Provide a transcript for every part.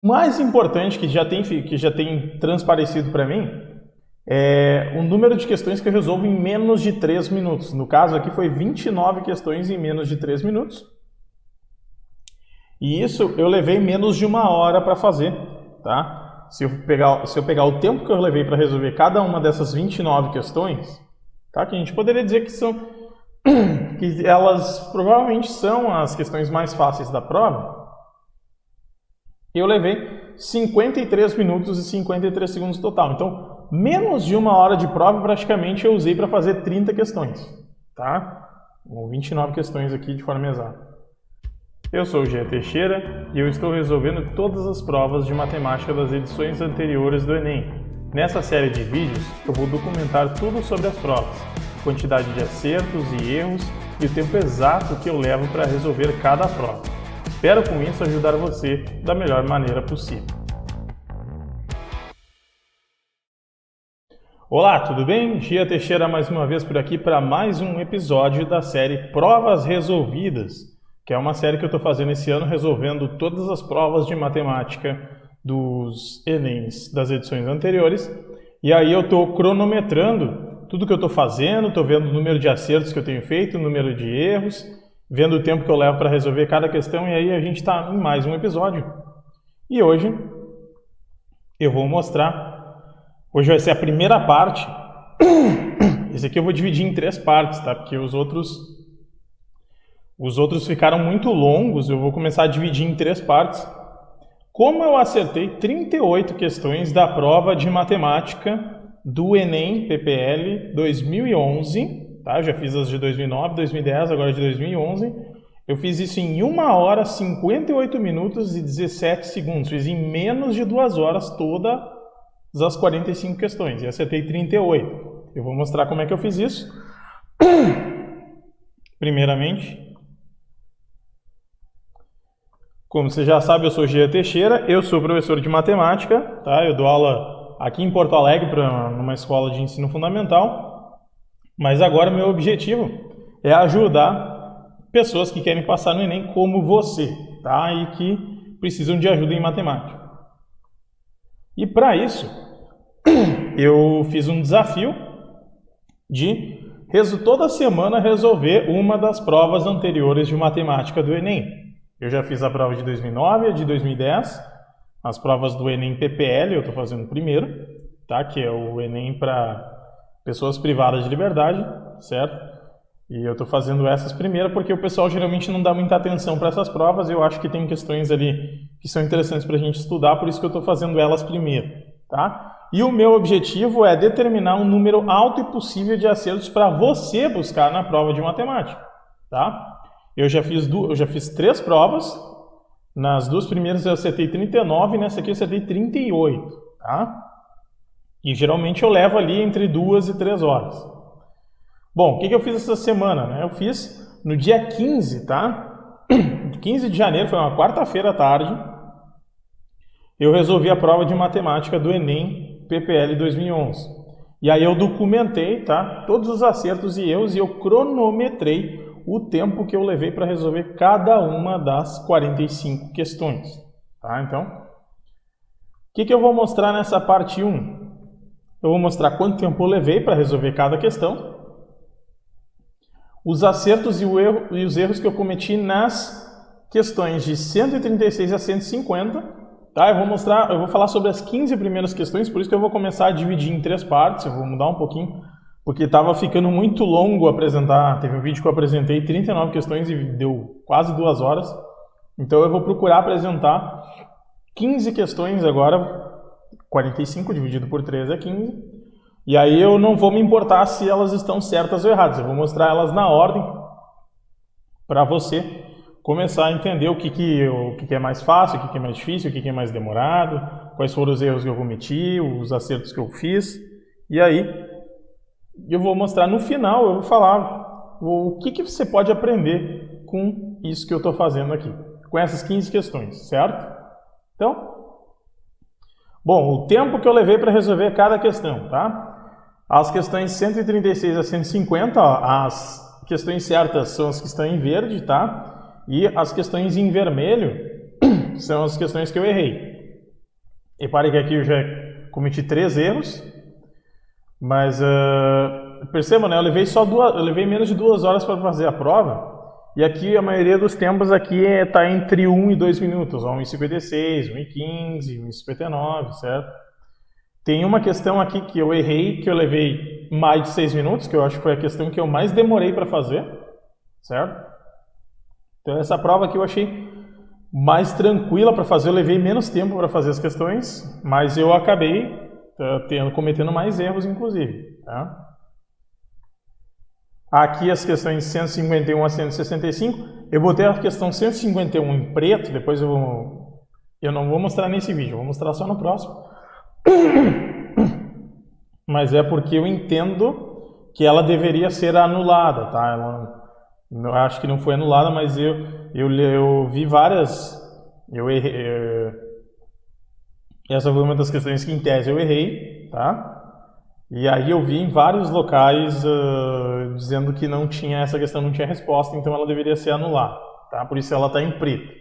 O mais importante que já tem transparecido para mim é o número de questões que eu resolvo em menos de 3 minutos. No caso aqui foi 29 questões em menos de 3 minutos. E isso eu levei menos de 1 hora para fazer, tá? Se eu pegar o tempo que eu levei para resolver cada uma dessas 29 questões, tá? Que a gente poderia dizer que elas provavelmente são as questões mais fáceis da prova, eu levei 53 minutos e 53 segundos total. Então, menos de 1 hora de prova praticamente eu usei para fazer 30 questões, tá? 29 questões aqui de forma exata. Eu sou o Jean Teixeira e eu estou resolvendo todas as provas de matemática das edições anteriores do Enem. Nessa série de vídeos, eu vou documentar tudo sobre as provas, quantidade de acertos e erros e o tempo exato que eu levo para resolver cada prova. Espero com isso ajudar você da melhor maneira possível. Olá, tudo bem? Jean Teixeira mais uma vez por aqui para mais um episódio da série Provas Resolvidas, que é uma série que eu estou fazendo esse ano resolvendo todas as provas de matemática dos Enems das edições anteriores. E aí eu estou cronometrando tudo que eu estou fazendo, estou vendo o número de acertos que eu tenho feito, o número de erros, vendo o tempo que eu levo para resolver cada questão, e aí a gente está em mais um episódio. E hoje eu vou mostrar, hoje vai ser a primeira parte, esse aqui eu vou dividir em 3 partes, tá? Porque os outros ficaram muito longos, eu vou começar a dividir em 3 partes. Como eu acertei 38 questões da prova de matemática do Enem PPL 2011, tá? Eu já fiz as de 2009, 2010, agora de 2011. Eu fiz isso em 1 hora, 58 minutos e 17 segundos. Fiz em menos de 2 horas todas as 45 questões e acertei 38. Eu vou mostrar como é que eu fiz isso. Primeiramente, como você já sabe, eu sou Jean Teixeira, eu sou professor de matemática, tá? Eu dou aula aqui em Porto Alegre numa escola de ensino fundamental, mas agora meu objetivo é ajudar pessoas que querem passar no Enem como você, tá? E que precisam de ajuda em matemática. E para isso, eu fiz um desafio de toda semana resolver uma das provas anteriores de matemática do Enem. Eu já fiz a prova de 2009, a de 2010, as provas do Enem PPL, eu estou fazendo primeiro, tá? Que é o Enem para pessoas privadas de liberdade, certo? E eu estou fazendo essas primeiro porque o pessoal geralmente não dá muita atenção para essas provas, eu acho que tem questões ali que são interessantes para a gente estudar, por isso que eu estou fazendo elas primeiro, tá? E o meu objetivo é determinar um número alto e possível de acertos para você buscar na prova de matemática, tá? Eu já fiz 3 provas, nas 2 primeiras eu acertei 39, nessa aqui eu acertei 38, tá? E geralmente eu levo ali entre 2 e 3 horas. Bom, o que eu fiz essa semana, né? Eu fiz no dia 15, tá? 15 de janeiro, foi uma quarta-feira à tarde, eu resolvi a prova de matemática do Enem PPL 2011. E aí eu documentei, tá? Todos os acertos e erros e eu cronometrei o tempo que eu levei para resolver cada uma das 45 questões, tá? Então, o que eu vou mostrar nessa parte 1? Eu vou mostrar quanto tempo eu levei para resolver cada questão, os acertos e os erros que eu cometi nas questões de 136 a 150, tá? Eu vou falar sobre as 15 primeiras questões, por isso que eu vou começar a dividir em 3 partes, eu vou mudar um pouquinho, porque estava ficando muito longo apresentar. Teve um vídeo que eu apresentei 39 questões e deu quase 2 horas. Então eu vou procurar apresentar 15 questões agora, 45 dividido por 3 é 15. E aí eu não vou me importar se elas estão certas ou erradas, eu vou mostrar elas na ordem para você começar a entender o que é mais fácil, o que é mais difícil, o que é mais demorado, quais foram os erros que eu cometi, os acertos que eu fiz. E aí eu vou mostrar no final, eu vou falar o que você pode aprender com isso que eu estou fazendo aqui, com essas 15 questões, certo? Então, bom, o tempo que eu levei para resolver cada questão, tá? As questões 136 a 150, ó, as questões certas são as que estão em verde, tá? E as questões em vermelho são as questões que eu errei. Repare que aqui eu já cometi 3 erros, mas perceba, né? Eu levei menos de 2 horas para fazer a prova, e aqui a maioria dos tempos aqui está entre 1 e 2 minutos, 1:56, 1:15, 1:59, certo? Tem uma questão aqui que eu errei, que eu levei mais de 6 minutos, que eu acho que foi a questão que eu mais demorei para fazer, certo? Então essa prova aqui eu achei mais tranquila para fazer, eu levei menos tempo para fazer as questões, mas eu acabei cometendo mais erros, inclusive. Tá? Aqui as questões 151 a 165, eu botei a questão 151 em preto, depois eu não vou mostrar nesse vídeo, eu vou mostrar só no próximo. Mas é porque eu entendo que ela deveria ser anulada, tá? Eu acho que não foi anulada, mas eu vi várias. Eu errei. Essa foi uma das questões que, em tese, eu errei, tá? E aí eu vi em vários locais dizendo que não tinha essa questão, não tinha resposta, então ela deveria ser anulada, tá? Por isso ela está em preto.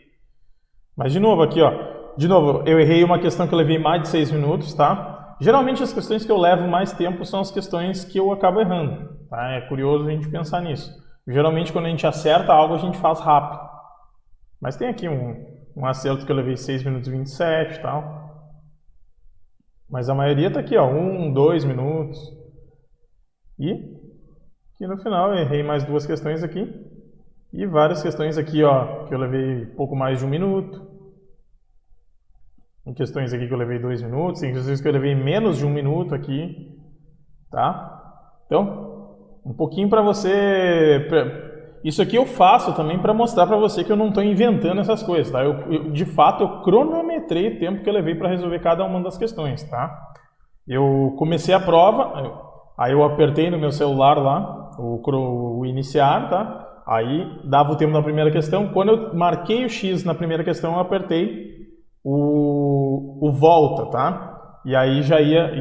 Mas de novo aqui, ó. De novo, eu errei uma questão que eu levei mais de 6 minutos, tá? Geralmente as questões que eu levo mais tempo são as questões que eu acabo errando, tá? É curioso a gente pensar nisso. Geralmente, quando a gente acerta algo, a gente faz rápido. Mas tem aqui um acerto que eu levei 6 minutos e 27 e tal. Mas a maioria está aqui, ó, 1, 2 minutos. E aqui no final eu errei mais 2 questões aqui. E várias questões aqui, ó, que eu levei pouco mais de 1 minuto. Tem questões aqui que eu levei 2 minutos. Tem questões que eu levei menos de 1 minuto aqui. Tá? Então, um pouquinho para você... Isso aqui eu faço também para mostrar para você que eu não estou inventando essas coisas, tá? De fato, eu cronometrei o tempo que eu levei para resolver cada uma das questões, tá? Eu comecei a prova, aí eu apertei no meu celular lá, o iniciar, tá? Aí dava o tempo da primeira questão. Quando eu marquei o X na primeira questão, eu apertei o volta, tá? E aí já ia...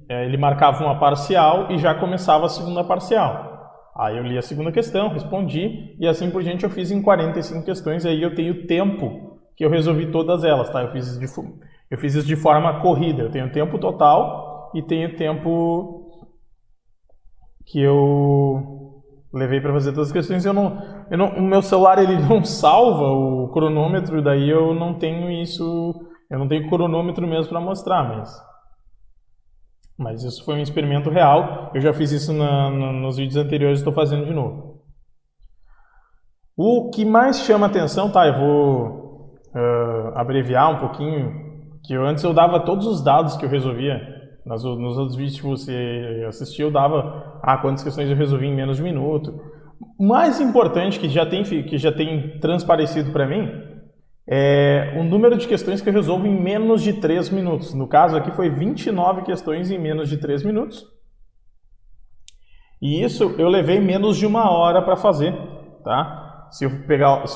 ele marcava uma parcial e já começava a segunda parcial. Aí eu li a segunda questão, respondi, e assim por diante eu fiz em 45 questões, e aí eu tenho tempo que eu resolvi todas elas, tá? Eu fiz isso de forma corrida, eu tenho tempo total e tenho tempo que eu levei para fazer todas as questões. O meu celular ele não salva o cronômetro, daí eu não tenho isso, eu não tenho cronômetro mesmo para mostrar, mas isso foi um experimento real. Eu já fiz isso nos vídeos anteriores, estou fazendo de novo. O que mais chama atenção, tá? Eu vou abreviar um pouquinho, que antes eu dava todos os dados que eu resolvia. Nos outros vídeos que você assistiu, eu dava quantas questões eu resolvi em menos de 1 minuto. O mais importante que já tem transparecido para mim é o número de questões que eu resolvo em menos de 3 minutos. No caso aqui foi 29 questões em menos de 3 minutos. E isso eu levei menos de 1 hora para fazer, tá? Se eu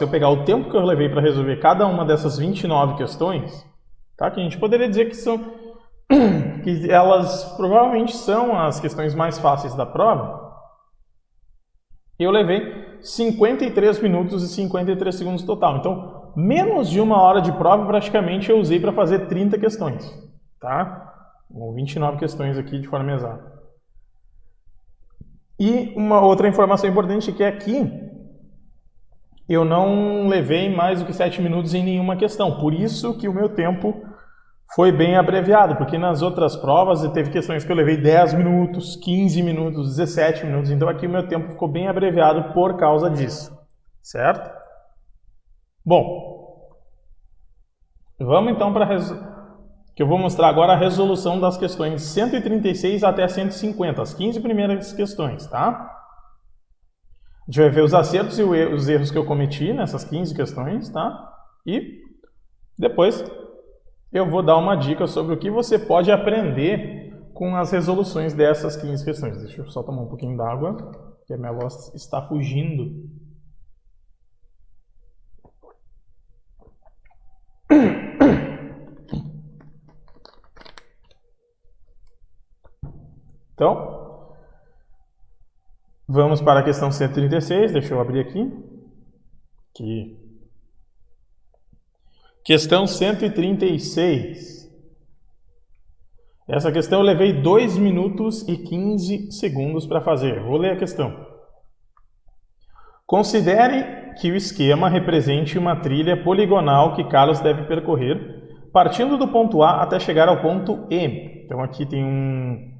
pegar o tempo que eu levei para resolver cada uma dessas 29 questões, tá? Que a gente poderia dizer que elas provavelmente são as questões mais fáceis da prova, eu levei 53 minutos e 53 segundos total. Então, menos de 1 hora de prova, praticamente, eu usei para fazer 30 questões, tá? 29 questões aqui de forma exata. E uma outra informação importante é que aqui eu não levei mais do que 7 minutos em nenhuma questão. Por isso que o meu tempo foi bem abreviado, porque nas outras provas teve questões que eu levei 10 minutos, 15 minutos, 17 minutos. Então aqui o meu tempo ficou bem abreviado por causa disso, certo? Bom, vamos então para que eu vou mostrar agora a resolução das questões 136 até 150, as 15 primeiras questões, tá? A gente vai ver os acertos e os erros que eu cometi nessas 15 questões, tá? E depois eu vou dar uma dica sobre o que você pode aprender com as resoluções dessas 15 questões. Deixa eu só tomar um pouquinho d'água, porque a minha voz está fugindo. Então, vamos para a questão 136, deixa eu abrir aqui. Questão 136. Essa questão eu levei 2 minutos e 15 segundos para fazer. Vou ler a questão. Considere que o esquema represente uma trilha poligonal que Carlos deve percorrer, partindo do ponto A até chegar ao ponto E. Então aqui tem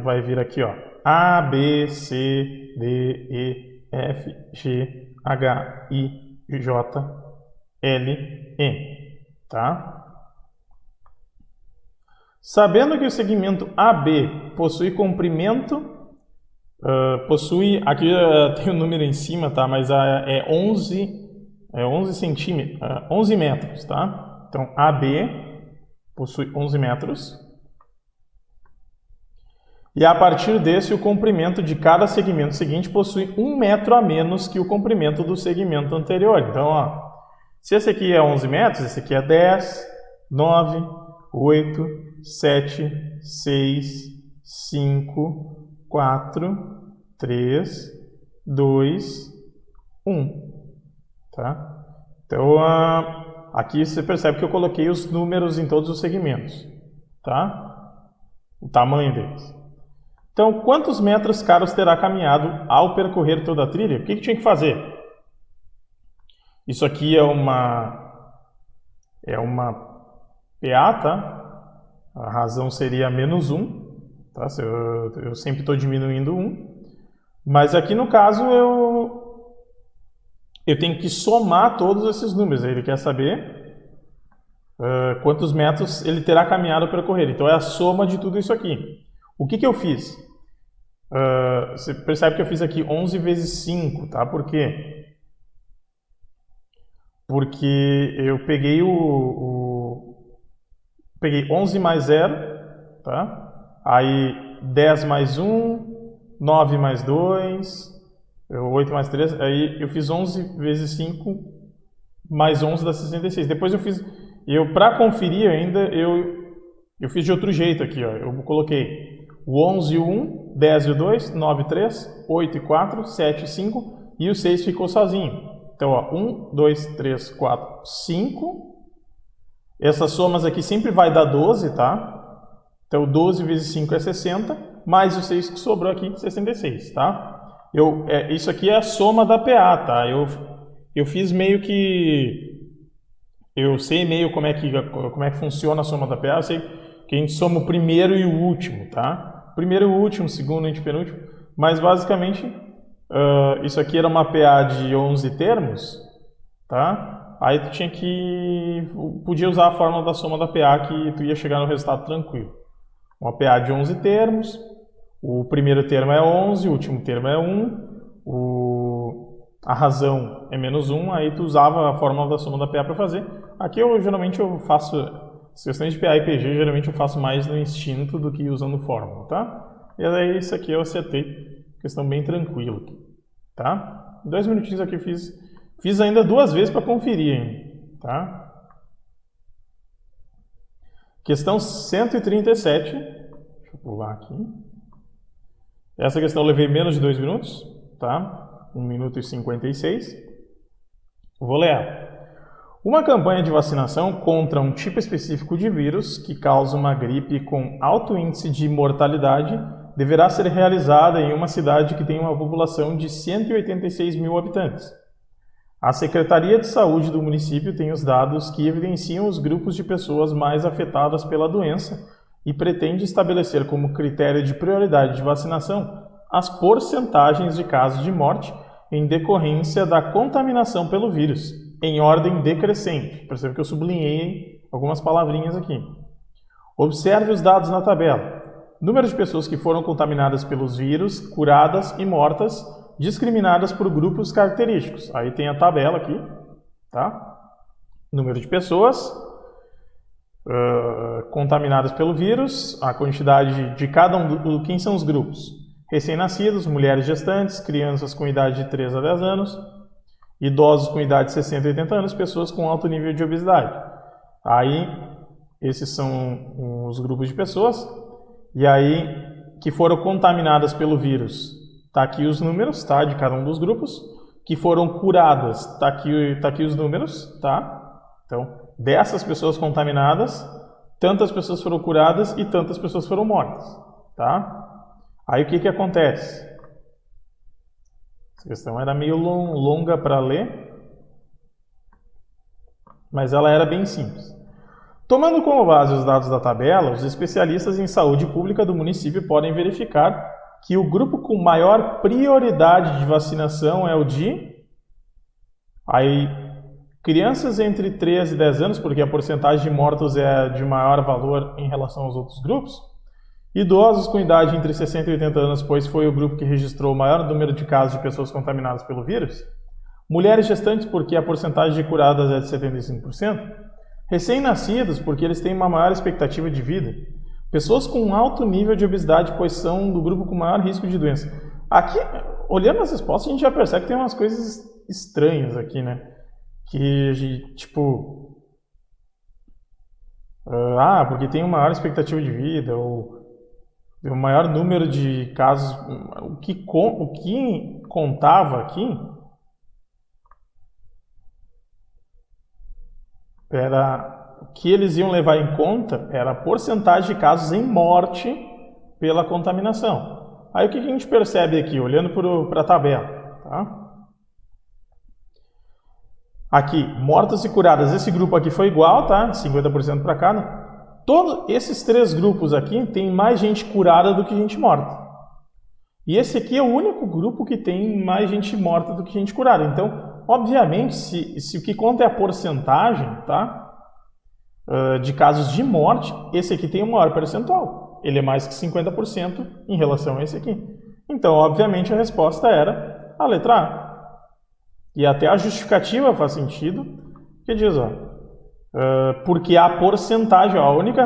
vai vir aqui, ó. A, B, C, D, E, F, G, H, I, J, L, E. Tá? Sabendo que o segmento AB possui comprimento, aqui tem o número em cima, tá? Mas é 11 centímetros, 11 metros, tá? Então AB possui 11 metros. E a partir desse, o comprimento de cada segmento seguinte possui 1 metro a menos que o comprimento do segmento anterior. Então, ó, se esse aqui é 11 metros, esse aqui é 10, 9, 8, 7, 6, 5, 4, 3, 2, 1. Tá? Então, aqui você percebe que eu coloquei os números em todos os segmentos. Tá? O tamanho deles. Então, quantos metros Carlos terá caminhado ao percorrer toda a trilha? O que tinha que fazer? Isso aqui é uma PA, tá? A razão seria menos 1. Tá? Eu sempre estou diminuindo 1. Mas aqui no caso eu tenho que somar todos esses números. Ele quer saber quantos metros ele terá caminhado ao percorrer. Então é a soma de tudo isso aqui. O que eu fiz? Você percebe que eu fiz aqui 11 vezes 5, tá? Por quê? Porque eu peguei peguei 11 mais 0, tá? Aí 10 mais 1, 9 mais 2, 8 mais 3, aí eu fiz 11 vezes 5 mais 11 dá 66. Depois para conferir ainda, eu fiz de outro jeito aqui, ó. Eu coloquei o 11 e o 1, 10 e o 2, 9 e 3, 8 e 4, 7 e 5 e o 6 ficou sozinho. Então, ó, 1, 2, 3, 4, 5. Essas somas aqui sempre vai dar 12, tá? Então, 12 vezes 5 é 60, mais o 6 que sobrou aqui, 66, tá? Isso aqui é a soma da PA, tá? Eu fiz meio que... Eu sei meio como é que funciona a soma da PA, eu sei que a gente soma o primeiro e o último, tá? Primeiro e o último, segundo e antepenúltimo, mas basicamente isso aqui era uma PA de 11 termos, tá? Aí tu podia usar a fórmula da soma da PA que tu ia chegar no resultado tranquilo. Uma PA de 11 termos, o primeiro termo é 11, o último termo é 1, a razão é menos 1, aí tu usava a fórmula da soma da PA para fazer. Aqui geralmente eu faço, as questões de PA e PG, geralmente eu faço mais no instinto do que usando fórmula, tá? E aí isso aqui eu acertei, questão bem tranquila, tá? 2 minutinhos aqui fiz ainda 2 vezes para conferir, hein? Tá? Questão 137, deixa eu pular aqui. Essa questão eu levei menos de 2 minutos, tá? 1 minuto e 56. Vou ler. Uma campanha de vacinação contra um tipo específico de vírus que causa uma gripe com alto índice de mortalidade deverá ser realizada em uma cidade que tem uma população de 186 mil habitantes. A Secretaria de Saúde do município tem os dados que evidenciam os grupos de pessoas mais afetadas pela doença e pretende estabelecer como critério de prioridade de vacinação as porcentagens de casos de morte em decorrência da contaminação pelo vírus, em ordem decrescente. Percebe que eu sublinhei algumas palavrinhas aqui. Observe os dados na tabela. Número de pessoas que foram contaminadas pelos vírus, curadas e mortas, discriminadas por grupos característicos. Aí tem a tabela aqui, tá? Número de pessoas contaminadas pelo vírus, a quantidade de cada um, quem são os grupos? Recém-nascidos, mulheres gestantes, crianças com idade de 3 a 10 anos, idosos com idade de 60 a 80 anos, pessoas com alto nível de obesidade. Aí, esses são os grupos de pessoas, e aí, que foram contaminadas pelo vírus. Tá aqui os números, tá, de cada um dos grupos. Que foram curadas, tá aqui os números, tá? Então, dessas pessoas contaminadas, tantas pessoas foram curadas e tantas pessoas foram mortas, tá? Aí o que acontece? Essa questão era meio longa para ler, mas ela era bem simples. Tomando como base os dados da tabela, os especialistas em saúde pública do município podem verificar que o grupo com maior prioridade de vacinação é o de... Aí, crianças entre 3 e 10 anos, porque a porcentagem de mortos é de maior valor em relação aos outros grupos. Idosos com idade entre 60 e 80 anos, pois foi o grupo que registrou o maior número de casos de pessoas contaminadas pelo vírus. Mulheres gestantes, porque a porcentagem de curadas é de 75%. Recém-nascidos, porque eles têm uma maior expectativa de vida. Pessoas com alto nível de obesidade, pois são do grupo com maior risco de doença. Aqui, olhando as respostas, a gente já percebe que tem umas coisas estranhas aqui, né? Que, tipo... porque tem uma maior expectativa de vida, ou o maior número de casos... O que contava aqui... o que eles iam levar em conta era a porcentagem de casos em morte pela contaminação. Aí o que a gente percebe aqui, olhando para a tabela, tá? Aqui, mortos e curadas, esse grupo aqui foi igual, tá? 50% para cada. Todos esses 3 grupos aqui tem mais gente curada do que gente morta. E esse aqui é o único grupo que tem mais gente morta do que gente curada. Então, obviamente, se o que conta é a porcentagem, tá? De casos de morte, esse aqui tem um maior percentual. Ele é mais que 50% em relação a esse aqui. Então, obviamente, a resposta era a letra A. E até a justificativa faz sentido, que diz, porque a porcentagem, a única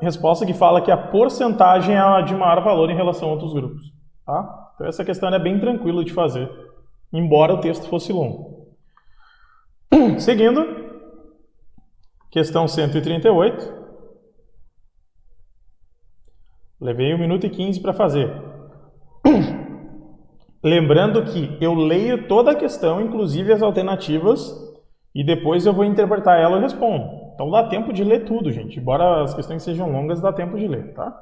resposta que fala que a porcentagem é a de maior valor em relação a outros grupos. Tá? Então essa questão é bem tranquila de fazer, embora o texto fosse longo. Seguindo, questão 138. Levei 1 minuto e 15 para fazer. Lembrando que eu leio toda a questão, inclusive as alternativas, e depois eu vou interpretar ela e respondo. Então dá tempo de ler tudo, gente. Embora as questões sejam longas, dá tempo de ler, tá?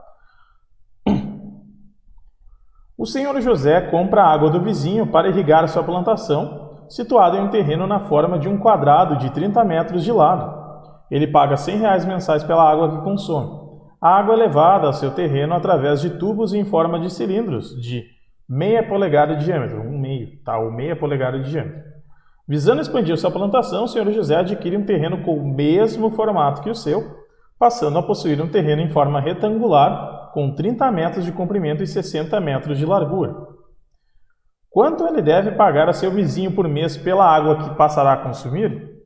O senhor José compra a água do vizinho para irrigar sua plantação, situada em um terreno na forma de um quadrado de 30 metros de lado. Ele paga R$100 mensais pela água que consome. A água é levada ao seu terreno através de tubos em forma de cilindros de meia polegada de diâmetro, ou meia polegada de diâmetro. Visando expandir sua plantação, o senhor José adquire um terreno com o mesmo formato que o seu, passando a possuir um terreno em forma retangular, com 30 metros de comprimento e 60 metros de largura. Quanto ele deve pagar a seu vizinho por mês pela água que passará a consumir?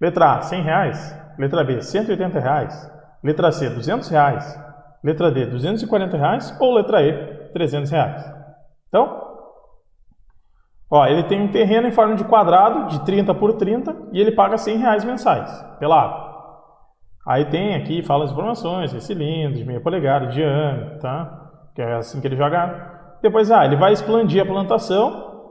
Letra A, R$100. Letra B, R$180. Letra C, R$200. Letra D, R$240. Ou letra E, R$300. Então, ele tem um terreno em forma de quadrado, de 30 por 30, e ele paga R$100 mensais pela água. Aí tem aqui, fala as informações, cilindros, de meia polegada, de diâmetro, tá? Que é assim que ele joga. Depois, ele vai expandir a plantação,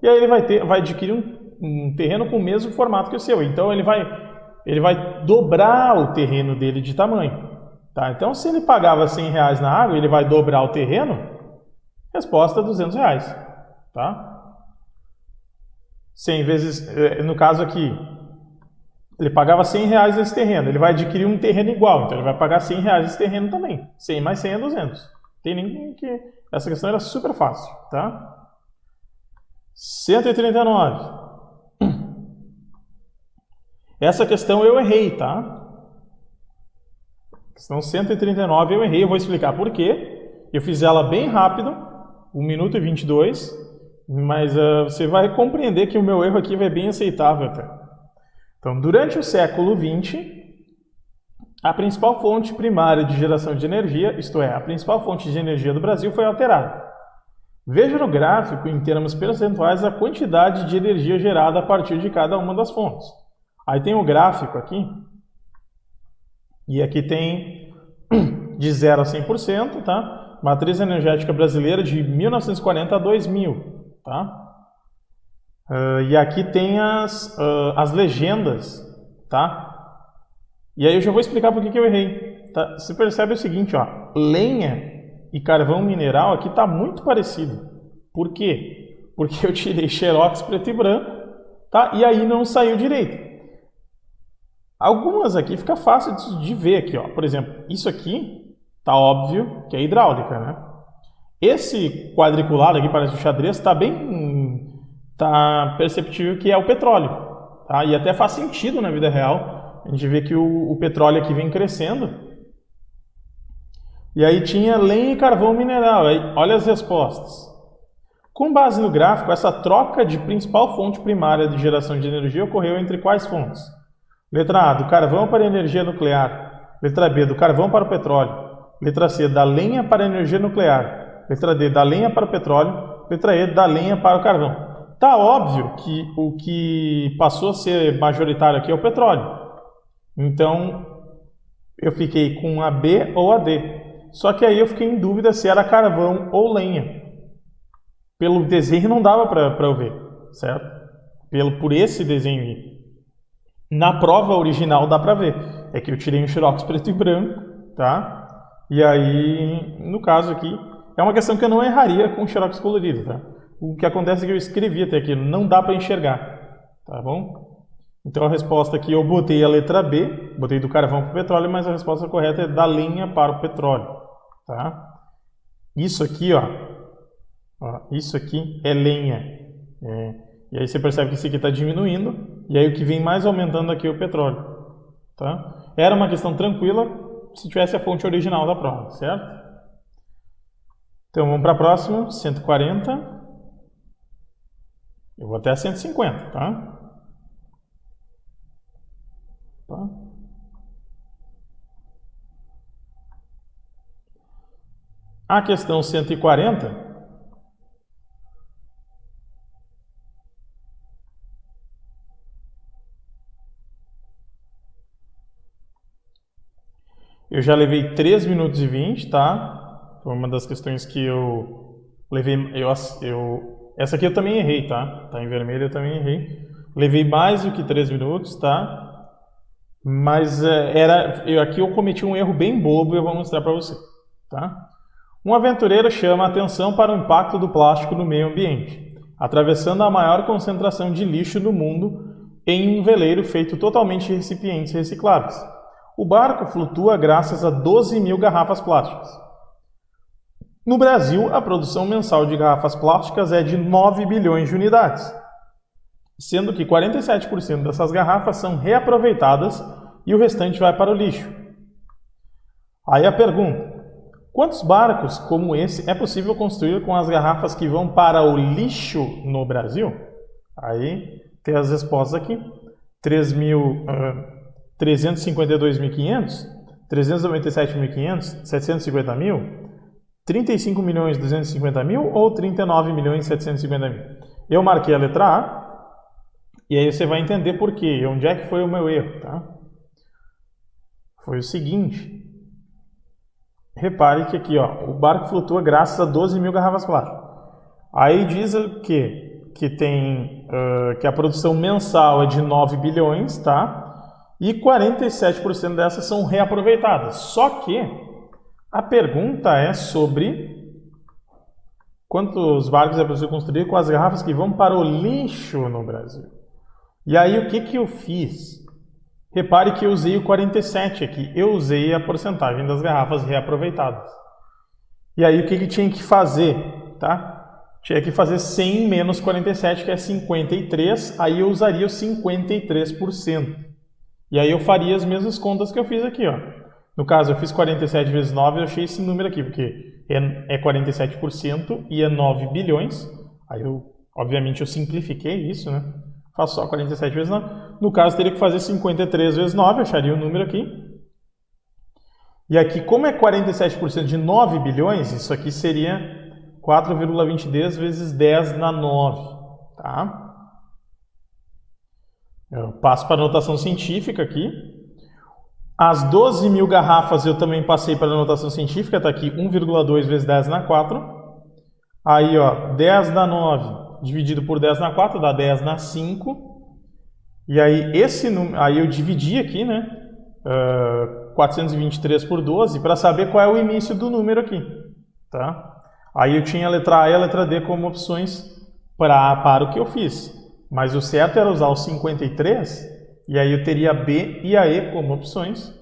e aí ele vai adquirir um terreno com o mesmo formato que o seu. Então, ele vai dobrar o terreno dele de tamanho. Tá? Então, se ele pagava R$100 na água, ele vai dobrar o terreno, resposta R$200. Tá? 100 vezes, no caso aqui, ele pagava R$100 nesse terreno, ele vai adquirir um terreno igual, então ele vai pagar R$100 nesse terreno também. 100 mais 100 é 200. Tem nem que... Essa questão era super fácil, tá? 139. Essa questão eu errei, tá? Questão 139 eu errei, eu vou explicar por quê. Eu fiz ela bem rápido, 1 minuto e 22, mas você vai compreender que o meu erro aqui vai bem aceitável até. Então, durante o século XX, a principal fonte primária de geração de energia, isto é, a principal fonte de energia do Brasil, foi alterada. Veja no gráfico, em termos percentuais, a quantidade de energia gerada a partir de cada uma das fontes. Aí tem o gráfico aqui, e aqui tem de 0 a 100%, tá? Matriz energética brasileira de 1940 a 2000, tá? E aqui tem as legendas, tá? E aí eu já vou explicar por que eu errei. Tá? Você percebe o seguinte, ó, lenha e carvão mineral aqui tá muito parecido. Por quê? Porque eu tirei xerox preto e branco, tá? E aí não saiu direito. Algumas aqui fica fácil de ver aqui, ó. Por exemplo, isso aqui tá óbvio que é hidráulica, né? Esse quadriculado aqui, parece o xadrez, tá perceptível que é o petróleo, tá? E até faz sentido na vida real. A gente vê que o petróleo aqui vem crescendo. E aí tinha lenha e carvão mineral. Aí, olha as respostas. Com base no gráfico, essa troca de principal fonte primária de geração de energia ocorreu entre quais fontes? Letra A, do carvão para a energia nuclear. Letra B, do carvão para o petróleo. Letra C, da lenha para a energia nuclear. Letra D, da lenha para o petróleo. Letra E, da lenha para o carvão. Tá óbvio que o que passou a ser majoritário aqui é o petróleo. Então, eu fiquei com a B ou a D. Só que aí eu fiquei em dúvida se era carvão ou lenha. Pelo desenho não dava para eu ver, certo? Por esse desenho aí. Na prova original dá para ver. É que eu tirei um xerox preto e branco, tá? E aí, no caso aqui, é uma questão que eu não erraria com xerox colorido, tá? O que acontece é que eu escrevi até aqui, não dá para enxergar, tá bom? Então a resposta aqui eu botei a letra B, botei do carvão para o petróleo, mas a resposta correta é da lenha para o petróleo, tá? Isso aqui, ó, isso aqui é lenha. E aí você percebe que isso aqui está diminuindo, e aí o que vem mais aumentando aqui é o petróleo, tá? Era uma questão tranquila se tivesse a fonte original da prova, certo? Então vamos para a próxima, 140. Eu vou até 150, tá? A questão 140... Eu já levei 3 minutos e 20, tá? Foi uma das questões que eu levei... Essa aqui eu também errei, tá? Tá em vermelho, eu também errei. Levei mais do que 3 minutos, tá? Mas aqui eu cometi um erro bem bobo e eu vou mostrar para você, tá? Um aventureiro chama a atenção para o impacto do plástico no meio ambiente, atravessando a maior concentração de lixo do mundo em um veleiro feito totalmente de recipientes recicláveis. O barco flutua graças a 12 mil garrafas plásticas. No Brasil, a produção mensal de garrafas plásticas é de 9 bilhões de unidades, sendo que 47% dessas garrafas são reaproveitadas e o restante vai para o lixo. Aí a pergunta: quantos barcos como esse é possível construir com as garrafas que vão para o lixo no Brasil? Aí tem as respostas aqui: 352.500, 397.500, 750 mil, 35.250.000 ou 39.750.000? Eu marquei a letra A e aí você vai entender por quê, onde é que foi o meu erro, tá? Foi o seguinte, repare que aqui, ó, o barco flutua graças a 12 mil garrafas plásticas. Aí diz que a produção mensal é de 9 bilhões, tá? E 47% dessas são reaproveitadas. Só que a pergunta é sobre quantos barcos é possível construir com as garrafas que vão para o lixo no Brasil. E aí o que eu fiz? Repare que eu usei o 47 aqui. Eu usei a porcentagem das garrafas reaproveitadas. E aí o que tinha que fazer? Tá? Tinha que fazer 100 menos 47, que é 53. Aí eu usaria os 53%. E aí eu faria as mesmas contas que eu fiz aqui, ó. No caso, eu fiz 47 vezes 9, eu achei esse número aqui, porque é 47% e é 9 bilhões. Aí, obviamente, eu simplifiquei isso, né? Faço só 47 vezes 9. No caso, teria que fazer 53 vezes 9, eu acharia o número aqui. E aqui, como é 47% de 9 bilhões, isso aqui seria 4,20 vezes 10 na 9, tá? Eu passo para a notação científica aqui. As 12 mil garrafas eu também passei para a notação científica, está aqui 1,2 vezes 10 na 4. Aí, ó, 10 na 9 dividido por 10 na 4 dá 10 na 5. E aí, aí eu dividi aqui, né? 423 por 12 para saber qual é o início do número aqui. Tá? Aí eu tinha a letra A e a letra D como opções para o que eu fiz. Mas o certo era usar o 53, e aí eu teria a B e a E como opções.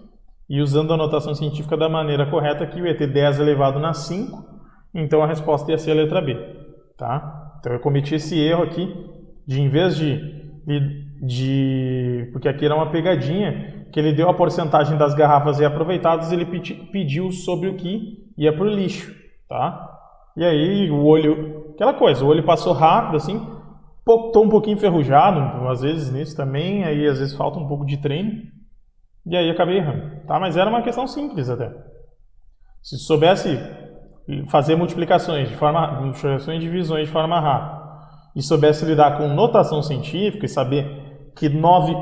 E usando a notação científica da maneira correta aqui, eu ia ter 10 elevado na 5, então a resposta ia ser a letra B. Tá? Então eu cometi esse erro aqui, de em vez porque aqui era uma pegadinha, que ele deu a porcentagem das garrafas reaproveitadas, ele pediu sobre o que ia para o lixo. Tá? E aí o olho, aquela coisa, o olho passou rápido assim, estou um pouquinho enferrujado, às vezes nisso também, aí às vezes falta um pouco de treino, e aí acabei errando. Tá? Mas era uma questão simples até. Se soubesse fazer multiplicações e divisões de forma rápida, e soubesse lidar com notação científica e saber que 9...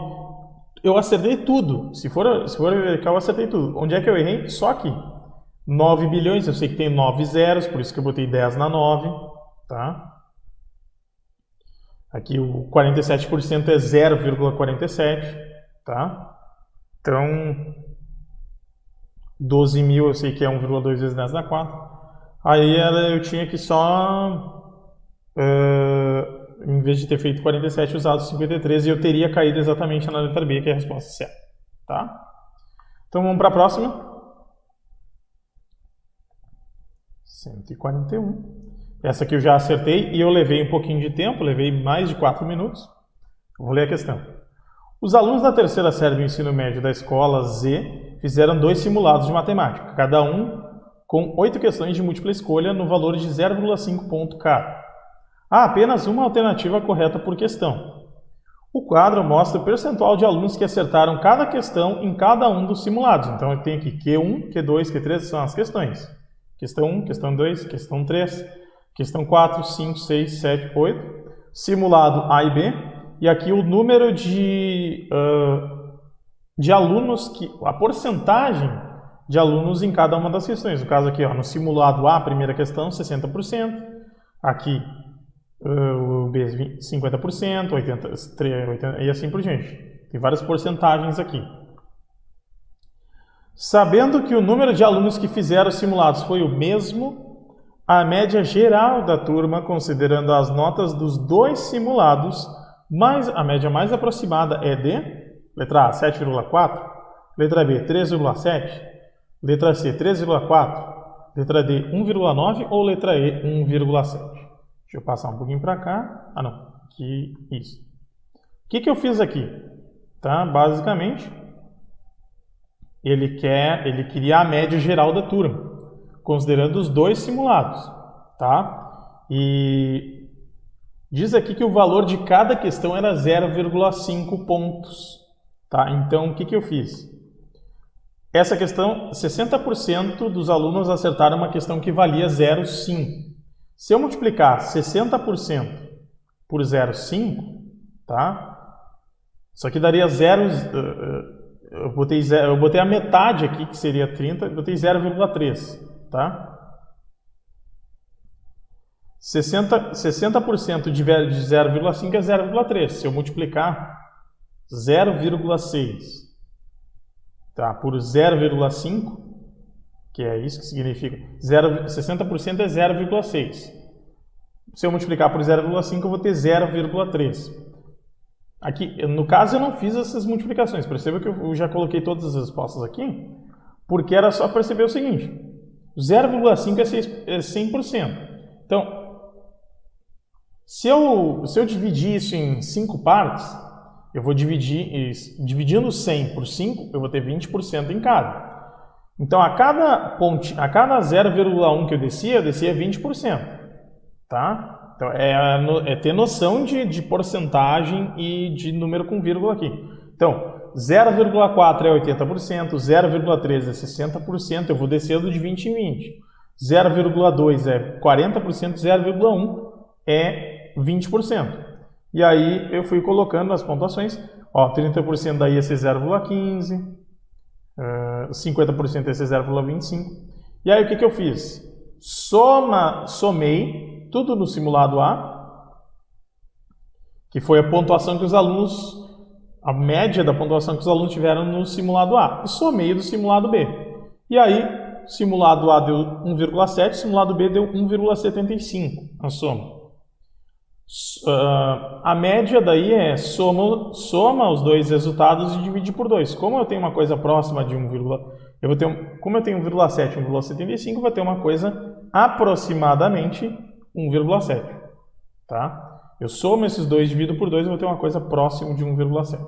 Eu acertei tudo. Se for verificar, eu acertei tudo. Onde é que eu errei? Só aqui. 9 bilhões, eu sei que tem 9 zeros, por isso que eu botei 10 na 9. Tá? Aqui o 47% é 0,47. Tá? Então, 12 mil eu sei que é 1,2 vezes 10 na 4. Aí eu tinha que só... em vez de ter feito 47, usado 53, e eu teria caído exatamente na letra B, que é a resposta certa. Tá? Então vamos para a próxima. 141. Essa aqui eu já acertei e eu levei um pouquinho de tempo, levei mais de 4 minutos. Eu vou ler a questão. Os alunos da terceira série do ensino médio da escola Z fizeram 2 simulados de matemática, cada um com 8 questões de múltipla escolha no valor de 0,5 ponto cada. Há apenas uma alternativa correta por questão. O quadro mostra o percentual de alunos que acertaram cada questão em cada um dos simulados. Então eu tenho aqui Q1, Q2, Q3 são as questões. Questão 1, questão 2, questão 3, questão 4, 5, 6, 7, 8. Simulado A e B. E aqui o número de alunos, a porcentagem de alunos em cada uma das questões. No caso aqui, no simulado A, primeira questão, 60%. Aqui, o B, 50%, 80%, e assim por diante. Tem várias porcentagens aqui. Sabendo que o número de alunos que fizeram os simulados foi o mesmo, a média geral da turma, considerando as notas dos 2 simulados, a média mais aproximada é de letra A, 7,4, letra B, 3,7, letra C, 3,4, letra D, 1,9 ou letra E, 1,7. Deixa eu passar um pouquinho para cá. Aqui, isso. O que eu fiz aqui? Tá? Basicamente, ele queria a média geral da turma, considerando os 2 simulados. Tá? E diz aqui que o valor de cada questão era 0,5 pontos. Tá? Então, o que eu fiz? Essa questão, 60% dos alunos acertaram uma questão que valia 0,5. Se eu multiplicar 60% por 0,5, tá? Isso aqui daria 0... Eu botei a metade aqui, que seria 30, eu botei 0,3, tá? 60% de 0,5 é 0,3. Se eu multiplicar 0,6, tá, por 0,5, que é isso que significa, 60% é 0,6. Se eu multiplicar por 0,5, eu vou ter 0,3. Aqui, no caso, eu não fiz essas multiplicações. Perceba que eu já coloquei todas as respostas aqui, porque era só perceber o seguinte. 0,5 é 100%. Então, se eu dividir isso em 5 partes, eu vou dividindo 100 por 5, eu vou ter 20% em cada. Então, a cada 0,1 que eu descia 20%. Tá? Então, é ter noção de porcentagem e de número com vírgula aqui. Então, 0,4 é 80%, 0,3 é 60%, eu vou descendo de 20 em 20. 0,2 é 40%, 0,1 é 20%. E aí eu fui colocando as pontuações. 30% daí ia ser 0,15, 50% ia ser 0,25. E aí o que eu fiz? Somei tudo no simulado A, que foi a pontuação que os alunos, a média da pontuação que os alunos tiveram no simulado A, e somei do simulado B. E aí, simulado A deu 1,7, simulado B deu 1,75 a soma. A média daí é soma os dois resultados e divide por 2. Como eu tenho uma coisa próxima de 1, como eu tenho 1,7 e 1,75, vai ter uma coisa aproximadamente 1,7. Tá? Eu somo esses dois, divido por 2 e vou ter uma coisa próxima de 1,7.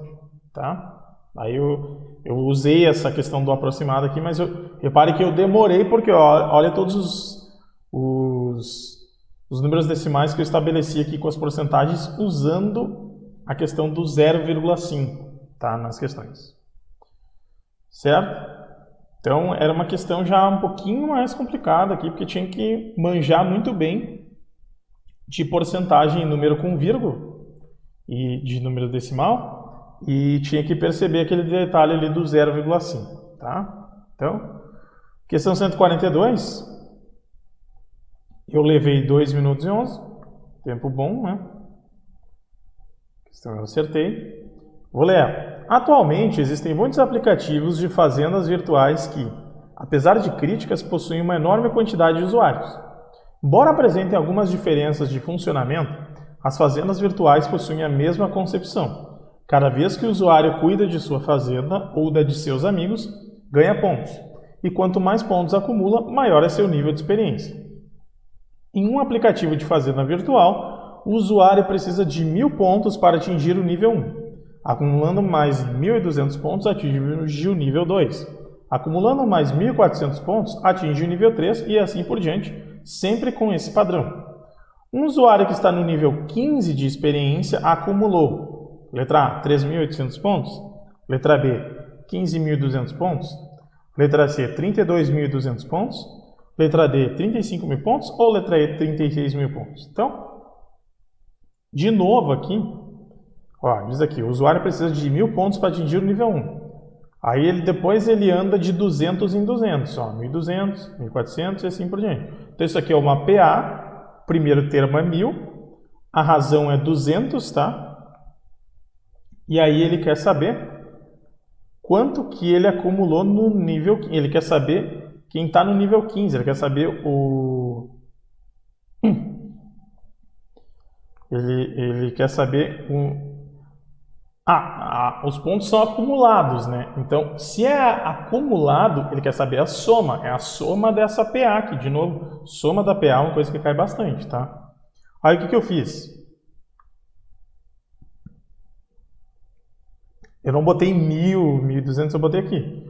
Tá? Aí eu usei essa questão do aproximado aqui, mas repare que eu demorei porque olha todos os números decimais que eu estabeleci aqui com as porcentagens usando a questão do 0,5, tá, nas questões. Certo? Então, era uma questão já um pouquinho mais complicada aqui, porque tinha que manjar muito bem de porcentagem em número com vírgula e de número decimal e tinha que perceber aquele detalhe ali do 0,5, tá? Então, questão 142, eu levei 2 minutos e 11, tempo bom, né? Questão eu acertei. Vou ler. Atualmente, existem muitos aplicativos de fazendas virtuais que, apesar de críticas, possuem uma enorme quantidade de usuários. Embora apresentem algumas diferenças de funcionamento, as fazendas virtuais possuem a mesma concepção. Cada vez que o usuário cuida de sua fazenda ou da de seus amigos, ganha pontos. E quanto mais pontos acumula, maior é seu nível de experiência. Em um aplicativo de fazenda virtual, o usuário precisa de 1.000 pontos para atingir o nível 1. Acumulando mais 1.200 pontos, atinge o nível 2. Acumulando mais 1.400 pontos, atinge o nível 3 e assim por diante, sempre com esse padrão. Um usuário que está no nível 15 de experiência acumulou, letra A, 3.800 pontos, letra B, 15.200 pontos, letra C, 32.200 pontos, letra D, 35.000 pontos ou letra E, 36.000 pontos. Então, de novo aqui, ó, diz aqui, o usuário precisa de 1.000 pontos para atingir o nível 1. Aí depois ele anda de 200 em 200, ó, 1.200, 1.400 e assim por diante. Então isso aqui é uma PA, o primeiro termo é 1.000, a razão é 200, tá? E aí ele quer saber quanto que ele acumulou no nível 15. Ele quer saber quem está no nível 15, ele quer saber o... Ele quer saber os pontos são acumulados, né? Então, se é acumulado, ele quer saber a soma. É a soma dessa PA aqui. De novo, soma da PA é uma coisa que cai bastante, tá? Aí, o que eu fiz? Eu não botei 1.000, 1.200, eu botei aqui.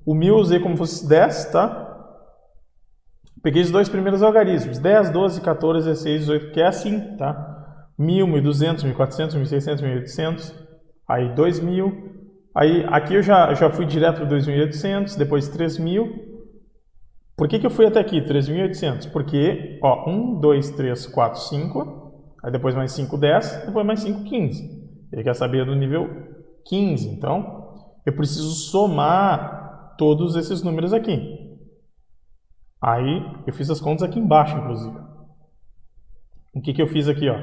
O 1.000 eu usei como fosse 10, tá? Peguei os dois primeiros algarismos. 10, 12, 14, 16, 18, que é assim, tá? 1.000, 1.200, 1.400, 1.600, 1.800... Aí 2.000, aí aqui eu já fui direto para 2.800, depois 3.000. Por que eu fui até aqui, 3.800? Porque, ó, 1, 2, 3, 4, 5, aí depois mais 5, 10, depois mais 5, 15. Ele quer saber do nível 15, então eu preciso somar todos esses números aqui. Aí eu fiz as contas aqui embaixo, inclusive. O que eu fiz aqui, ó?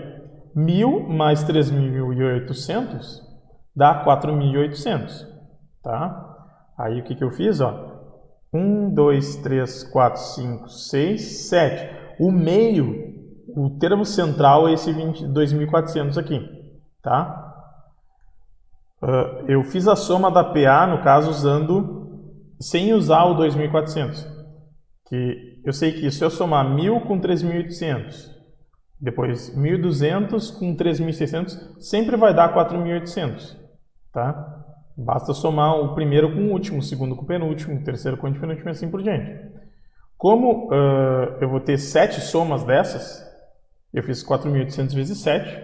1.000 mais 3.800... dá 4.800, tá? Aí o que eu fiz, ó? 1, 2, 3, 4, 5, 6, 7. O meio, o termo central é esse 2.400 aqui, tá? Eu fiz a soma da PA, no caso, sem usar o 2.400. Que eu sei que se eu somar 1.000 com 3.800, depois 1.200 com 3.600, sempre vai dar 4.800. Tá? Basta somar o primeiro com o último, o segundo com o penúltimo, o terceiro com o antepenúltimo e assim por diante. Como eu vou ter 7 somas dessas, eu fiz 4.800 vezes 7,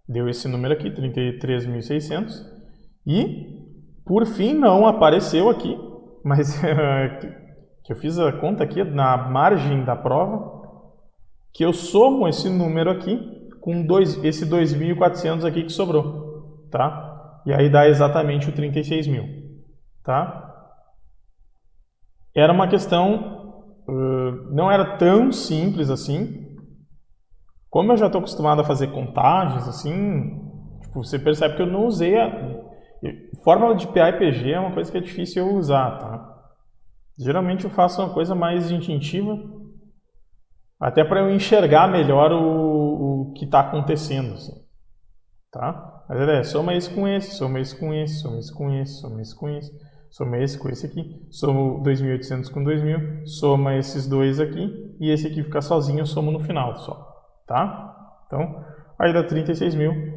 deu esse número aqui, 33.600, e por fim não apareceu aqui, mas que eu fiz a conta aqui na margem da prova, que eu somo esse número aqui com esse 2.400 aqui que sobrou, tá? E aí dá exatamente o 36.000, tá? Era uma questão, não era tão simples assim. Como eu já estou acostumado a fazer contagens assim, tipo, você percebe que eu não usei fórmula de PA e PG é uma coisa que é difícil eu usar, tá? Geralmente eu faço uma coisa mais instintiva, até para eu enxergar melhor o que está acontecendo, assim, tá? Mas soma isso com esse, soma isso com esse, soma isso com esse, soma isso com esse, soma esse com esse aqui, soma 2.800 com 2.000, soma esses dois aqui, e esse aqui fica sozinho, eu somo no final só, tá? Então, aí dá 36.000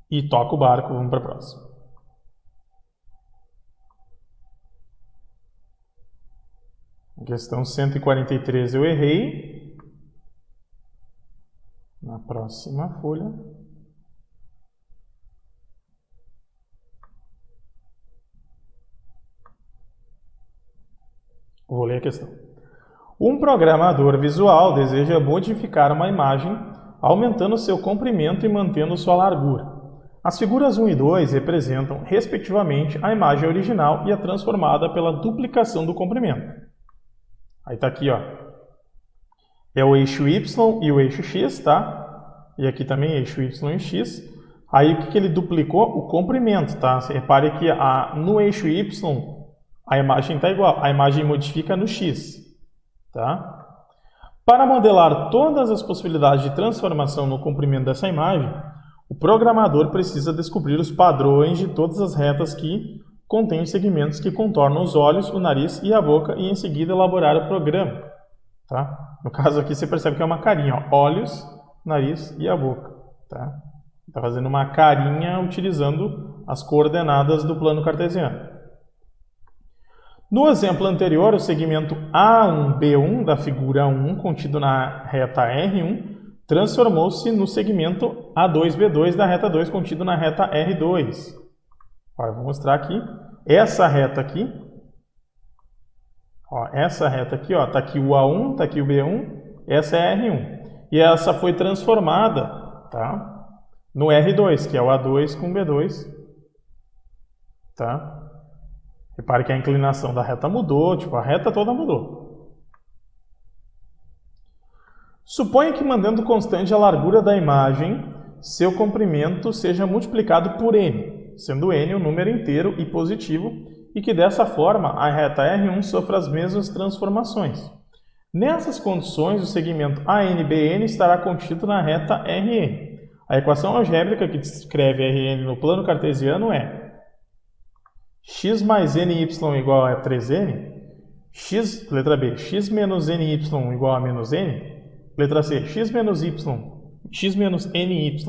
e toca o barco, vamos para a próxima. Questão 143 eu errei. Na próxima folha. Vou ler a questão. Um programador visual deseja modificar uma imagem, aumentando seu comprimento e mantendo sua largura. As figuras 1 e 2 representam, respectivamente, a imagem original e a transformada pela duplicação do comprimento. Aí tá aqui, ó. É o eixo Y e o eixo X, tá? E aqui também eixo Y e X. Aí o que ele duplicou? O comprimento, tá? Você repare que no eixo Y a imagem está igual. A imagem modifica no X, tá? Para modelar todas as possibilidades de transformação no comprimento dessa imagem, o programador precisa descobrir os padrões de todas as retas que contêm os segmentos que contornam os olhos, o nariz e a boca e em seguida elaborar o programa. Tá? No caso aqui você percebe que é uma carinha, ó, olhos, nariz e a boca. Tá? Está fazendo uma carinha utilizando as coordenadas do plano cartesiano. No exemplo anterior, o segmento A1B1 da figura 1 contido na reta R1 transformou-se no segmento A2B2 da reta 2 contido na reta R2. Ó, eu vou mostrar aqui. Essa reta aqui, ó, tá aqui o A1, tá aqui o B1, essa é a R1. E essa foi transformada, tá, no R2, que é o A2 com o B2, tá? Repare que a inclinação da reta mudou, tipo, a reta toda mudou. Suponha que, mantendo constante a largura da imagem, seu comprimento seja multiplicado por n, sendo n um número inteiro e positivo, e que dessa forma a reta R1 sofra as mesmas transformações. Nessas condições, o segmento ANBN estará contido na reta Rn. A equação algébrica que descreve Rn no plano cartesiano é x mais ny igual a 3n, letra B, x menos ny igual a menos n, letra C, x menos ny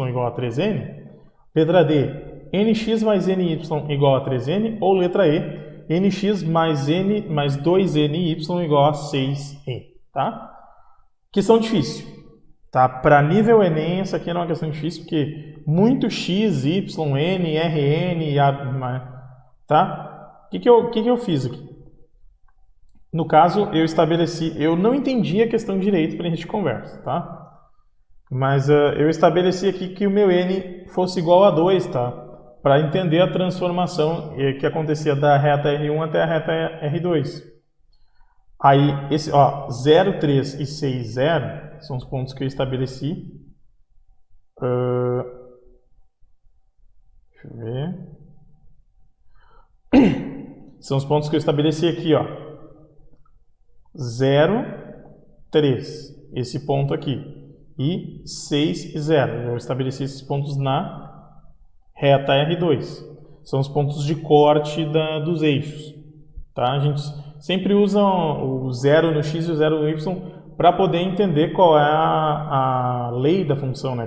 igual a 3n, letra D, nx mais ny igual a 3n, ou letra E, nx mais n mais 2ny igual a 6n, tá? Questão difícil, tá? Para nível Enem, essa aqui não é uma questão difícil, porque muito x, y, n, rn, tá? O que eu fiz aqui? No caso, eu não entendi a questão direito para a gente conversa, tá? Mas eu estabeleci aqui que o meu n fosse igual a 2, tá? Para entender a transformação que acontecia da reta R1 até a reta R2. Aí, 0, 3 e 6, 0 são os pontos que eu estabeleci. Deixa eu ver. São os pontos que eu estabeleci aqui, ó. 0, 3, esse ponto aqui. E 6 e 0. Eu estabeleci esses pontos na reta R2. São os pontos de corte dos eixos. Tá? A gente sempre usa o 0 no x e o 0 no y para poder entender qual é a lei da função, né?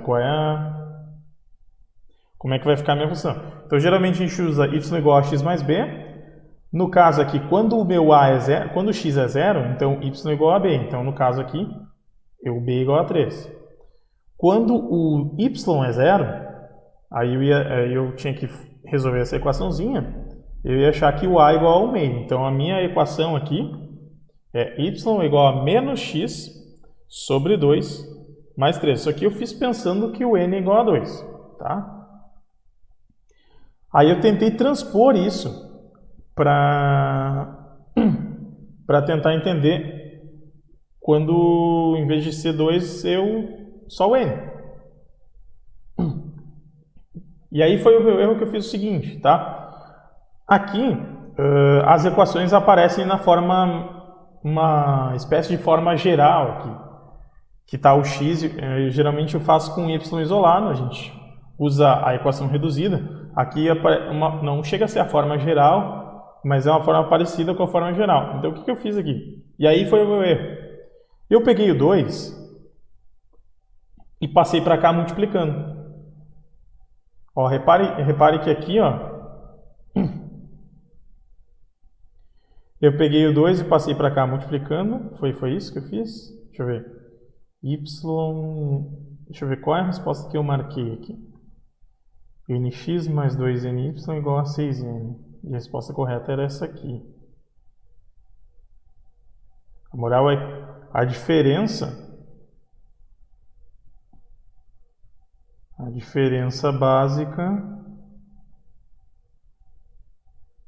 Como é que vai ficar a minha função. Então, geralmente a gente usa y igual a x mais b. No caso aqui, quando o meu a é 0, quando o x é 0, então y igual a b. Então, no caso aqui, o b igual a 3. Quando o y é 0, aí eu tinha que resolver essa equaçãozinha, eu ia achar que o a é igual ao meio. Então, a minha equação aqui é y igual a menos x sobre 2 mais 3. Isso aqui eu fiz pensando que o n é igual a 2. Tá? Aí eu tentei transpor isso para tentar entender quando, em vez de ser 2, só o n. E aí foi o meu erro que eu fiz o seguinte, tá? Aqui, as equações aparecem na forma, uma espécie de forma geral aqui, que está o x, geralmente eu faço com y isolado, a gente usa a equação reduzida. Aqui não chega a ser a forma geral, mas é uma forma parecida com a forma geral. Então, o que eu fiz aqui? E aí foi o meu erro. Eu peguei o 2 e passei para cá multiplicando. Ó, repare que aqui, ó, eu peguei o 2 e passei para cá multiplicando. Foi isso que eu fiz? Deixa eu ver. Deixa eu ver qual é a resposta que eu marquei aqui. nx mais 2ny igual a 6n. E a resposta correta era essa aqui. A moral é a diferença básica.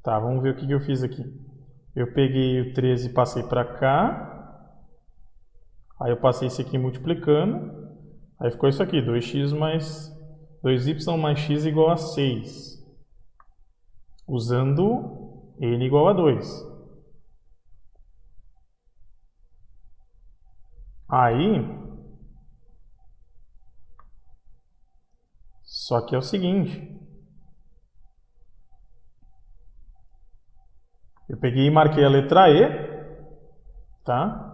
Tá, vamos ver o que eu fiz aqui. Eu peguei o 13 e passei para cá. Aí eu passei isso aqui multiplicando. Aí ficou isso aqui, 2y mais 2y mais x igual a 6. Usando n igual a 2. Aí, só que é o seguinte. Eu peguei e marquei a letra E, tá?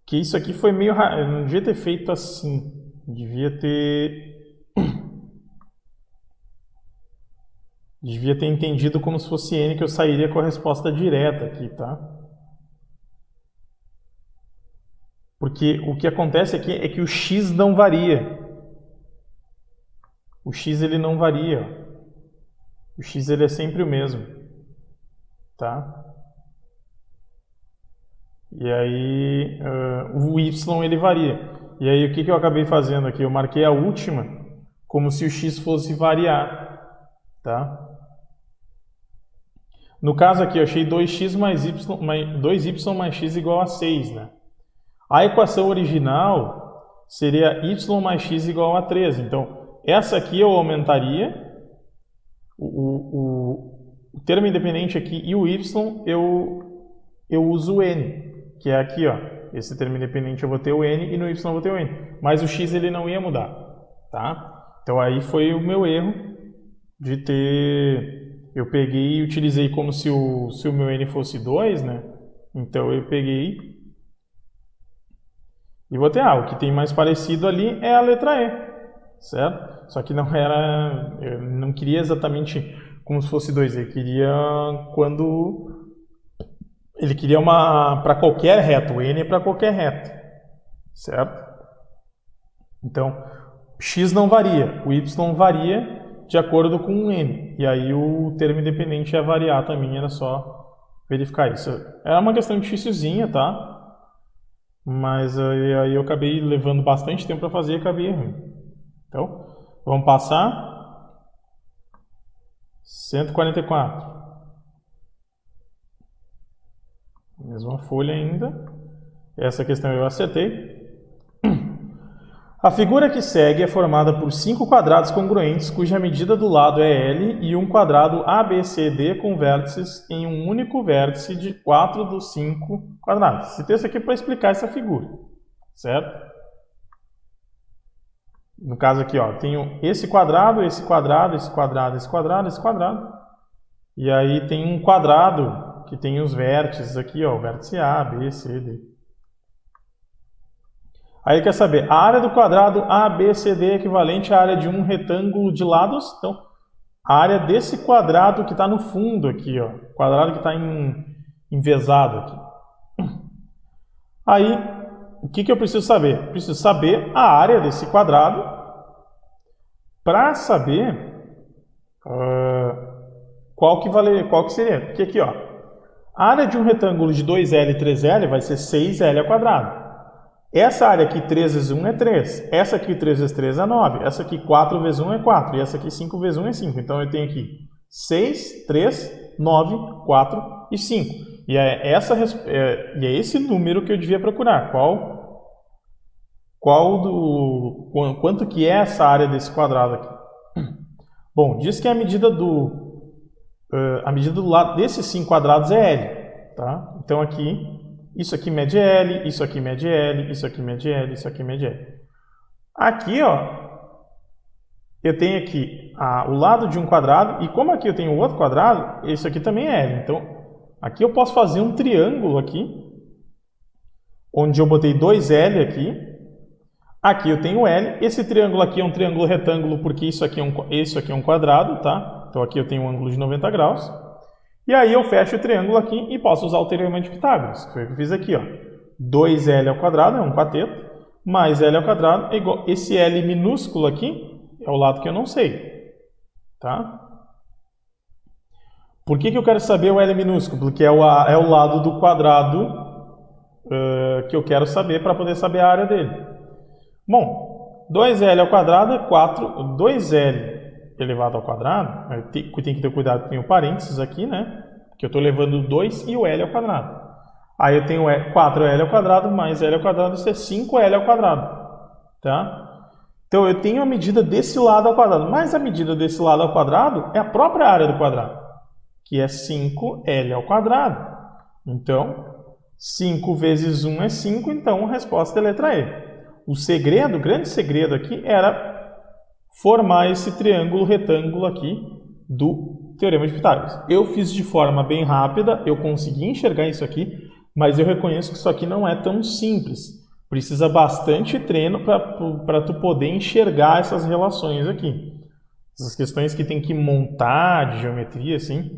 Que isso aqui foi meio... Eu não devia ter feito assim. Devia ter entendido como se fosse n, que eu sairia com a resposta direta aqui, tá? Porque o que acontece aqui é que o x não varia. O x ele não varia. O x ele é sempre o mesmo, tá? E aí o y ele varia. E aí o que eu acabei fazendo aqui? Eu marquei a última como se o x fosse variar, tá? No caso aqui eu achei 2y mais x igual a 6, né? A equação original seria y mais x igual a 13. Então essa aqui eu aumentaria o termo independente aqui e o y eu uso o n. Que é aqui, ó, esse termo independente eu vou ter o n e no y eu vou ter o n. Mas o x ele não ia mudar, tá? Então aí foi o meu erro de ter... Eu peguei e utilizei como se o meu n fosse 2, né? Então eu peguei e vou ter, o que tem mais parecido ali é a letra E, certo? Só que não era... Eu não queria exatamente como se fosse 2, eu queria quando... Ele queria para qualquer reto, o n é para qualquer reto, certo? Então, x não varia, o y varia de acordo com o n. E aí o termo independente ia variar também, era só verificar isso. Era uma questão dificilzinha, tá? Mas aí eu acabei levando bastante tempo para fazer e acabei errando. Então, vamos passar. 144. Mesma folha ainda. Essa questão eu acertei. A figura que segue é formada por 5 quadrados congruentes, cuja medida do lado é L, e um quadrado ABCD com vértices em um único vértice de 4 dos 5 quadrados. Esse texto aqui é para explicar essa figura, certo? No caso aqui, ó, tenho esse quadrado, esse quadrado, esse quadrado, esse quadrado, esse quadrado. E aí tem um quadrado que tem os vértices aqui, ó, o vértice A, B, C, D. Aí quer saber, a área do quadrado ABCD é equivalente à área de um retângulo de lados? Então, a área desse quadrado que está no fundo aqui, ó, quadrado que está envezado aqui. Aí, o que eu preciso saber? Preciso saber a área desse quadrado para saber qual que seria. Porque aqui, ó, a área de um retângulo de 2L e 3L vai ser 6L ao quadrado. Essa área aqui, 3 vezes 1 é 3. Essa aqui, 3 vezes 3 é 9. Essa aqui, 4 vezes 1 é 4. E essa aqui, 5 vezes 1 é 5. Então, eu tenho aqui 6, 3, 9, 4 e 5. E é esse número que eu devia procurar. Qual quanto que é essa área desse quadrado aqui? Bom, diz que a medida do lado desses 5 quadrados é L, tá? Então aqui, isso aqui mede L, isso aqui mede L, isso aqui mede L, isso aqui mede L. Aqui, ó, eu tenho aqui o lado de um quadrado, e como aqui eu tenho outro quadrado, esse aqui também é L. Então, aqui eu posso fazer um triângulo aqui, onde eu botei 2L aqui. Aqui eu tenho L. Esse triângulo aqui é um triângulo retângulo, porque isso aqui é um quadrado, tá? Então, aqui eu tenho um ângulo de 90 graus. E aí eu fecho o triângulo aqui e posso usar o teorema de Pitágoras, que foi o que eu fiz aqui, ó. 2L ao quadrado é um cateto, mais L ao quadrado é igual... Esse L minúsculo aqui é o lado que eu não sei, tá? Por que eu quero saber o L minúsculo? Porque é o lado do quadrado que eu quero saber para poder saber a área dele. Bom, 2L ao quadrado é 4, 2L elevado ao quadrado, eu tenho que ter cuidado que tem o parênteses aqui, né? Que eu estou levando o 2 e o L ao quadrado. Aí eu tenho 4L ao quadrado mais L ao quadrado, isso é 5L ao quadrado, tá? Então, eu tenho a medida desse lado ao quadrado, mas a medida desse lado ao quadrado é a própria área do quadrado, que é 5L ao quadrado. Então, 5 vezes 1 é 5, então a resposta é a letra E. O grande segredo aqui era formar esse triângulo retângulo aqui do teorema de Pitágoras. Eu fiz de forma bem rápida, eu consegui enxergar isso aqui, mas eu reconheço que isso aqui não é tão simples. Precisa bastante treino para tu poder enxergar essas relações aqui. Essas questões que tem que montar de geometria, assim.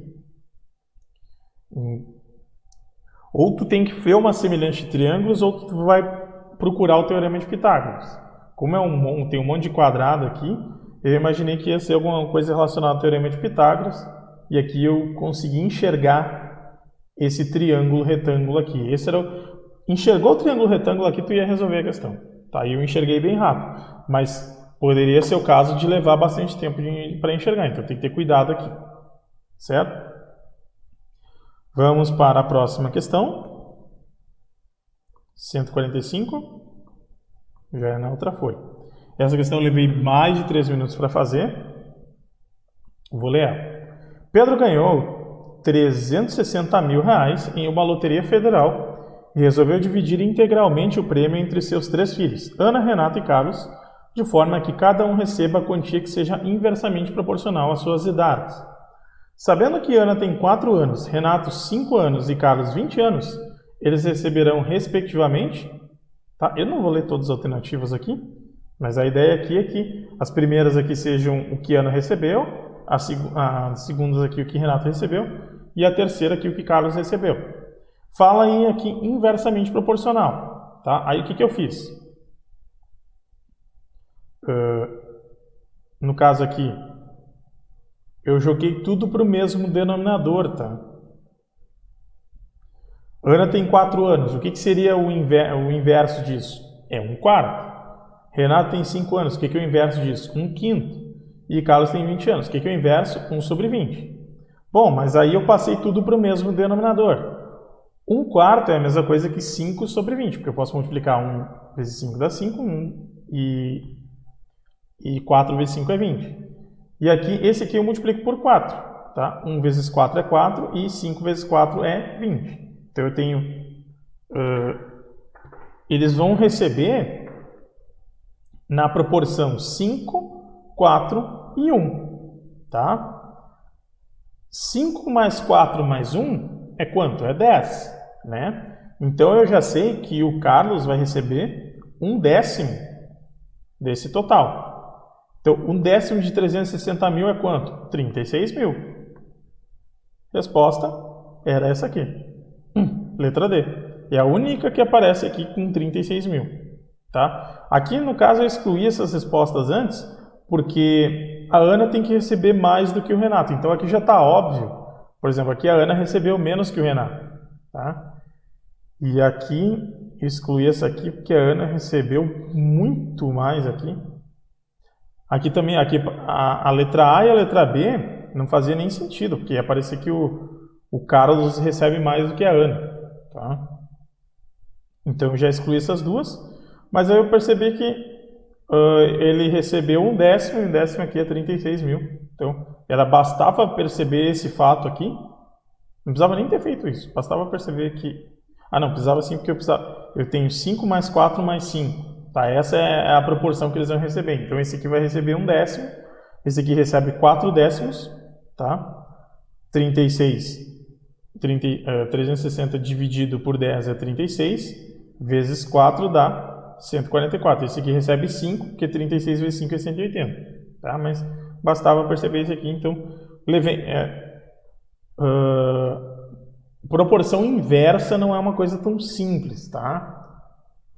Ou tu tem que ver uma semelhante de triângulos, ou tu vai procurar o teorema de Pitágoras. Como tem um monte de quadrado aqui, eu imaginei que ia ser alguma coisa relacionada ao teorema de Pitágoras. E aqui eu consegui enxergar esse triângulo retângulo aqui. Enxergou o triângulo retângulo aqui, tu ia resolver a questão. Tá? Eu enxerguei bem rápido, mas poderia ser o caso de levar bastante tempo para enxergar, então tem que ter cuidado aqui. Certo? Vamos para a próxima questão. 145. Já na outra folha. Essa questão eu levei mais de 3 minutos para fazer. Vou ler ela. Pedro ganhou R$360 mil em uma loteria federal e resolveu dividir integralmente o prêmio entre seus 3 filhos, Ana, Renato e Carlos, de forma que cada um receba a quantia que seja inversamente proporcional às suas idades. Sabendo que Ana tem 4 anos, Renato 5 anos e Carlos 20 anos, eles receberão respectivamente... Tá? Eu não vou ler todas as alternativas aqui, mas a ideia aqui é que as primeiras aqui sejam o que Ana recebeu, as segundas aqui o que Renato recebeu e a terceira aqui o que Carlos recebeu. Fala em aqui inversamente proporcional, tá? Aí o que eu fiz? No caso aqui, eu joguei tudo para o mesmo denominador, tá? Ana tem 4 anos, o que seria o inverso disso? É 1/4. Renato tem 5 anos, o que é o inverso disso? 1/5. E Carlos tem 20 anos, o que é o inverso? 1/20. Bom, mas aí eu passei tudo para o mesmo denominador. 1/4 é a mesma coisa que 5/20, porque eu posso multiplicar 1 vezes 5 dá 5, e 4 vezes 5 é 20. E aqui, esse aqui eu multiplico por 4, tá? 1 vezes 4 é 4 e 5 vezes 4 é 20. Então eu tenho... eles vão receber na proporção 5, 4 e 1, tá? 5 mais 4 mais 1 é quanto? É 10, né? Então eu já sei que o Carlos vai receber 1/10 desse total. Então 1/10 de 360 mil é quanto? 36 mil. Resposta era essa aqui. Letra D. É a única que aparece aqui com 36 mil. Tá? Aqui no caso eu excluí essas respostas antes, porque a Ana tem que receber mais do que o Renato. Então aqui já está óbvio. Por exemplo, aqui a Ana recebeu menos que o Renato. Tá? E aqui eu excluí essa aqui porque a Ana recebeu muito mais aqui. Aqui também, a letra A e a letra B não fazia nem sentido, porque ia parecer que o Carlos recebe mais do que a Ana. Tá? Então eu já excluí essas duas. Mas aí eu percebi que ele recebeu um décimo, e um décimo aqui é 36 mil. Então, bastava perceber esse fato aqui. Não precisava nem ter feito isso. Bastava perceber que... Ah, não, precisava sim, porque eu tenho 5 mais 4 mais 5. Tá? Essa é a proporção que eles vão receber. Então, esse aqui vai receber um décimo. Esse aqui recebe 4 décimos. Tá? 360 dividido por 10 é 36. Vezes 4 dá 144. Esse aqui recebe 5, porque 36 vezes 5 é 180. Tá? Mas bastava perceber isso aqui, então levei... proporção inversa não é uma coisa tão simples, tá?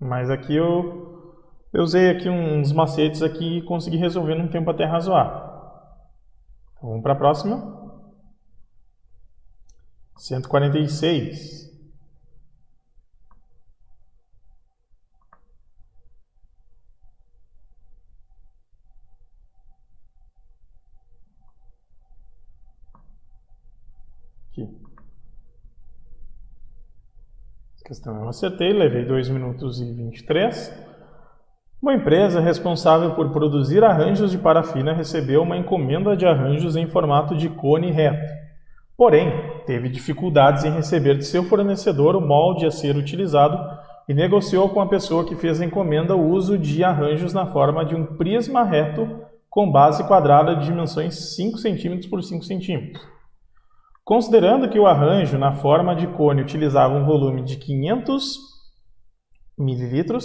Mas aqui eu usei aqui uns macetes aqui e consegui resolver num tempo até razoável. Então, vamos para a próxima. 146. Aqui. Essa questão eu acertei, levei 2 minutos e 23. Uma empresa responsável por produzir arranjos de parafina recebeu uma encomenda de arranjos em formato de cone reto. Porém, teve dificuldades em receber de seu fornecedor o molde a ser utilizado e negociou com a pessoa que fez a encomenda o uso de arranjos na forma de um prisma reto com base quadrada de dimensões 5 cm por 5 cm. Considerando que o arranjo na forma de cone utilizava um volume de 500 ml,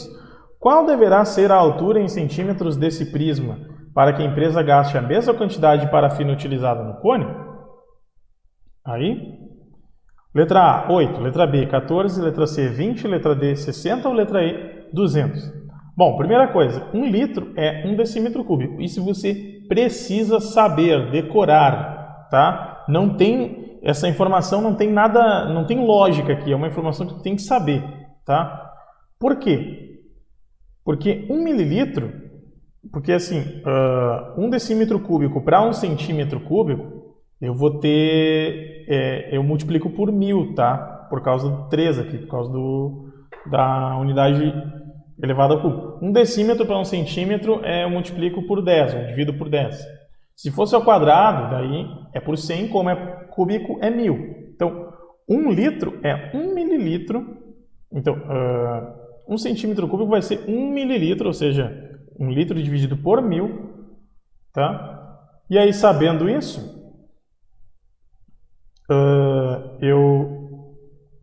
qual deverá ser a altura em centímetros desse prisma para que a empresa gaste a mesma quantidade de parafina utilizada no cone? Aí, letra A, 8, letra B, 14, letra C, 20, letra D, 60 ou letra E, 200? Bom, primeira coisa, 1 litro é 1 decímetro cúbico. Isso você precisa saber, decorar, tá? Não tem... Essa informação não tem nada, não tem lógica aqui, é uma informação que tu tem que saber, tá? Por quê? Porque 1 mililitro, porque assim, 1 decímetro cúbico para 1 centímetro cúbico, eu vou ter, eu multiplico por 1000, tá? Por causa do 3 aqui, por causa da unidade elevada ao cúbico. 1 decímetro para 1 centímetro, eu multiplico por 10, eu divido por 10. Se fosse ao quadrado, daí é por 100, como é cúbico é 1000. Então, 1 litro é 1 mililitro. Então, 1 centímetro cúbico vai ser 1 mililitro, ou seja, 1 litro dividido por 1000. Tá? E aí, sabendo isso,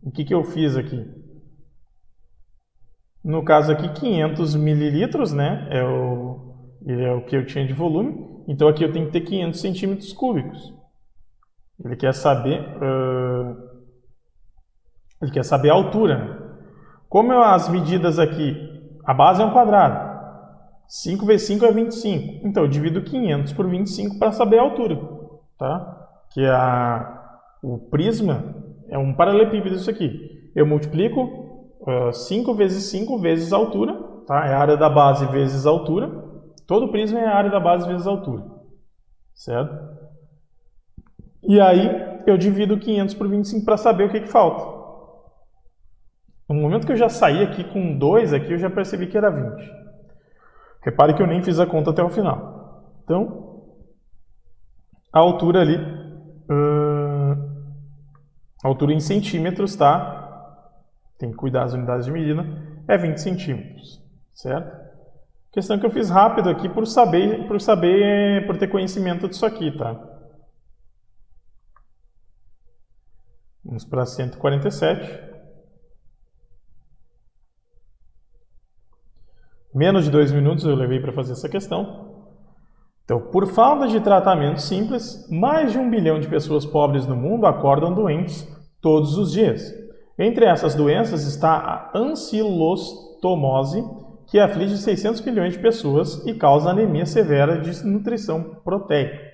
o que eu fiz aqui? No caso aqui, 500 mililitros, né? É o que eu tinha de volume. Então, aqui eu tenho que ter 500 centímetros cúbicos. Ele quer saber a altura. Como as medidas aqui, a base é um quadrado. 5 vezes 5 é 25. Então, eu divido 500 por 25 para saber a altura. Tá? Que o prisma é um paralelepípedo isso aqui. Eu multiplico 5 vezes 5 vezes a altura. Tá? É a área da base vezes a altura. Todo prisma é a área da base vezes a altura. Certo? E aí, eu divido 500 por 25 para saber o que falta. No momento que eu já saí aqui com 2, aqui eu já percebi que era 20. Repare que eu nem fiz a conta até o final. Então, a altura ali, a altura em centímetros, tá? Tem que cuidar das unidades de medida, é 20 centímetros, certo? Questão que eu fiz rápido aqui por ter conhecimento disso aqui, tá? Vamos para 147. Menos de 2 minutos eu levei para fazer essa questão. Então, por falta de tratamento simples, mais de 1 bilhão de pessoas pobres no mundo acordam doentes todos os dias. Entre essas doenças está a ancilostomose, que aflige 600 milhões de pessoas e causa anemia severa de nutrição proteica.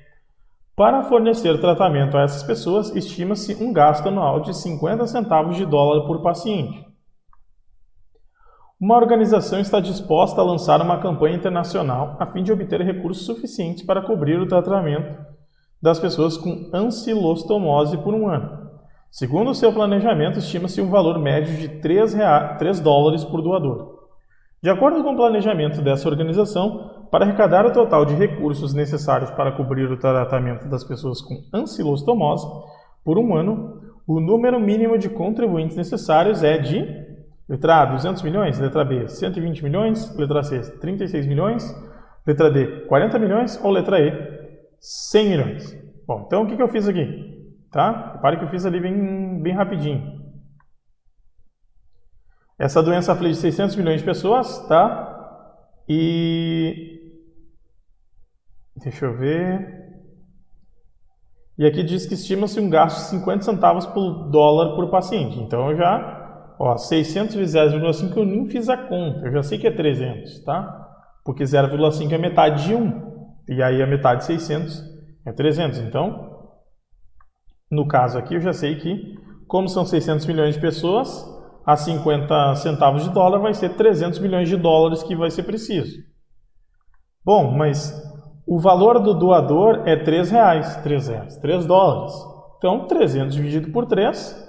Para fornecer tratamento a essas pessoas, estima-se um gasto anual de 50 centavos de dólar por paciente. Uma organização está disposta a lançar uma campanha internacional a fim de obter recursos suficientes para cobrir o tratamento das pessoas com ancilostomose por um ano. Segundo o seu planejamento, estima-se um valor médio de 3 dólares por doador. De acordo com o planejamento dessa organização, para arrecadar o total de recursos necessários para cobrir o tratamento das pessoas com ancilostomose por um ano, o número mínimo de contribuintes necessários é de letra A, 200 milhões, letra B, 120 milhões, letra C, 36 milhões, letra D, 40 milhões ou letra E, 100 milhões. Bom, então o que eu fiz aqui? Tá? Repare que eu fiz ali bem rapidinho. Essa doença aflige 600 milhões de pessoas, tá? E deixa eu ver. E aqui diz que estima-se um gasto de 50 centavos por dólar por paciente. Então eu já, 600 vezes 0,5 eu nem fiz a conta. Eu já sei que é 300, tá? Porque 0,5 é metade de 1. E aí a metade de 600 é 300. Então, no caso aqui eu já sei que, como são 600 milhões de pessoas, a 50 centavos de dólar vai ser 300 milhões de dólares que vai ser preciso. Bom, mas o valor do doador é R$3 dólares. Então, 300 dividido por 3,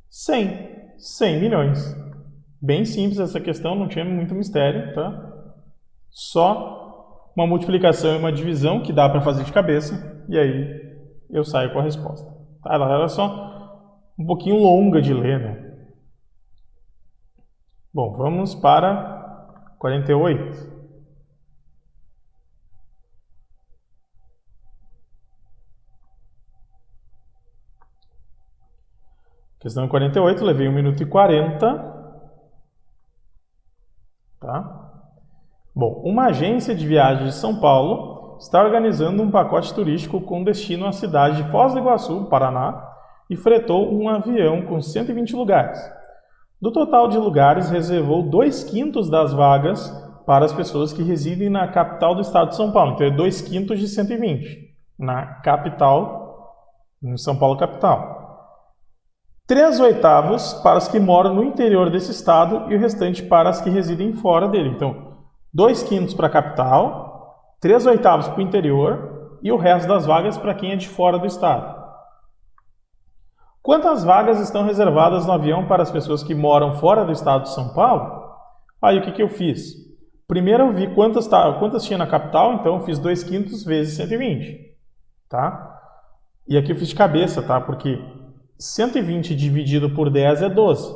100 milhões. Bem simples essa questão, não tinha muito mistério, tá? Só uma multiplicação e uma divisão que dá para fazer de cabeça, e aí eu saio com a resposta. Tá? Ela era só um pouquinho longa de ler, né? Bom, vamos para 48. Questão 48, levei 1 minuto e 40. Tá? Bom, uma agência de viagens de São Paulo está organizando um pacote turístico com destino à cidade de Foz do Iguaçu, Paraná, e fretou um avião com 120 lugares. Do total de lugares, reservou 2/5 das vagas para as pessoas que residem na capital do estado de São Paulo. Então, é 2/5 de 120 na capital, em São Paulo capital. 3/8 para os que moram no interior desse estado e o restante para as que residem fora dele. Então, 2/5 para a capital, 3/8 para o interior e o resto das vagas para quem é de fora do estado. Quantas vagas estão reservadas no avião para as pessoas que moram fora do estado de São Paulo? Aí o que eu fiz? Primeiro eu vi quantas tinha na capital, então eu fiz 2/5 vezes 120. Tá? E aqui eu fiz de cabeça, tá? Porque 120 dividido por 10 é 12.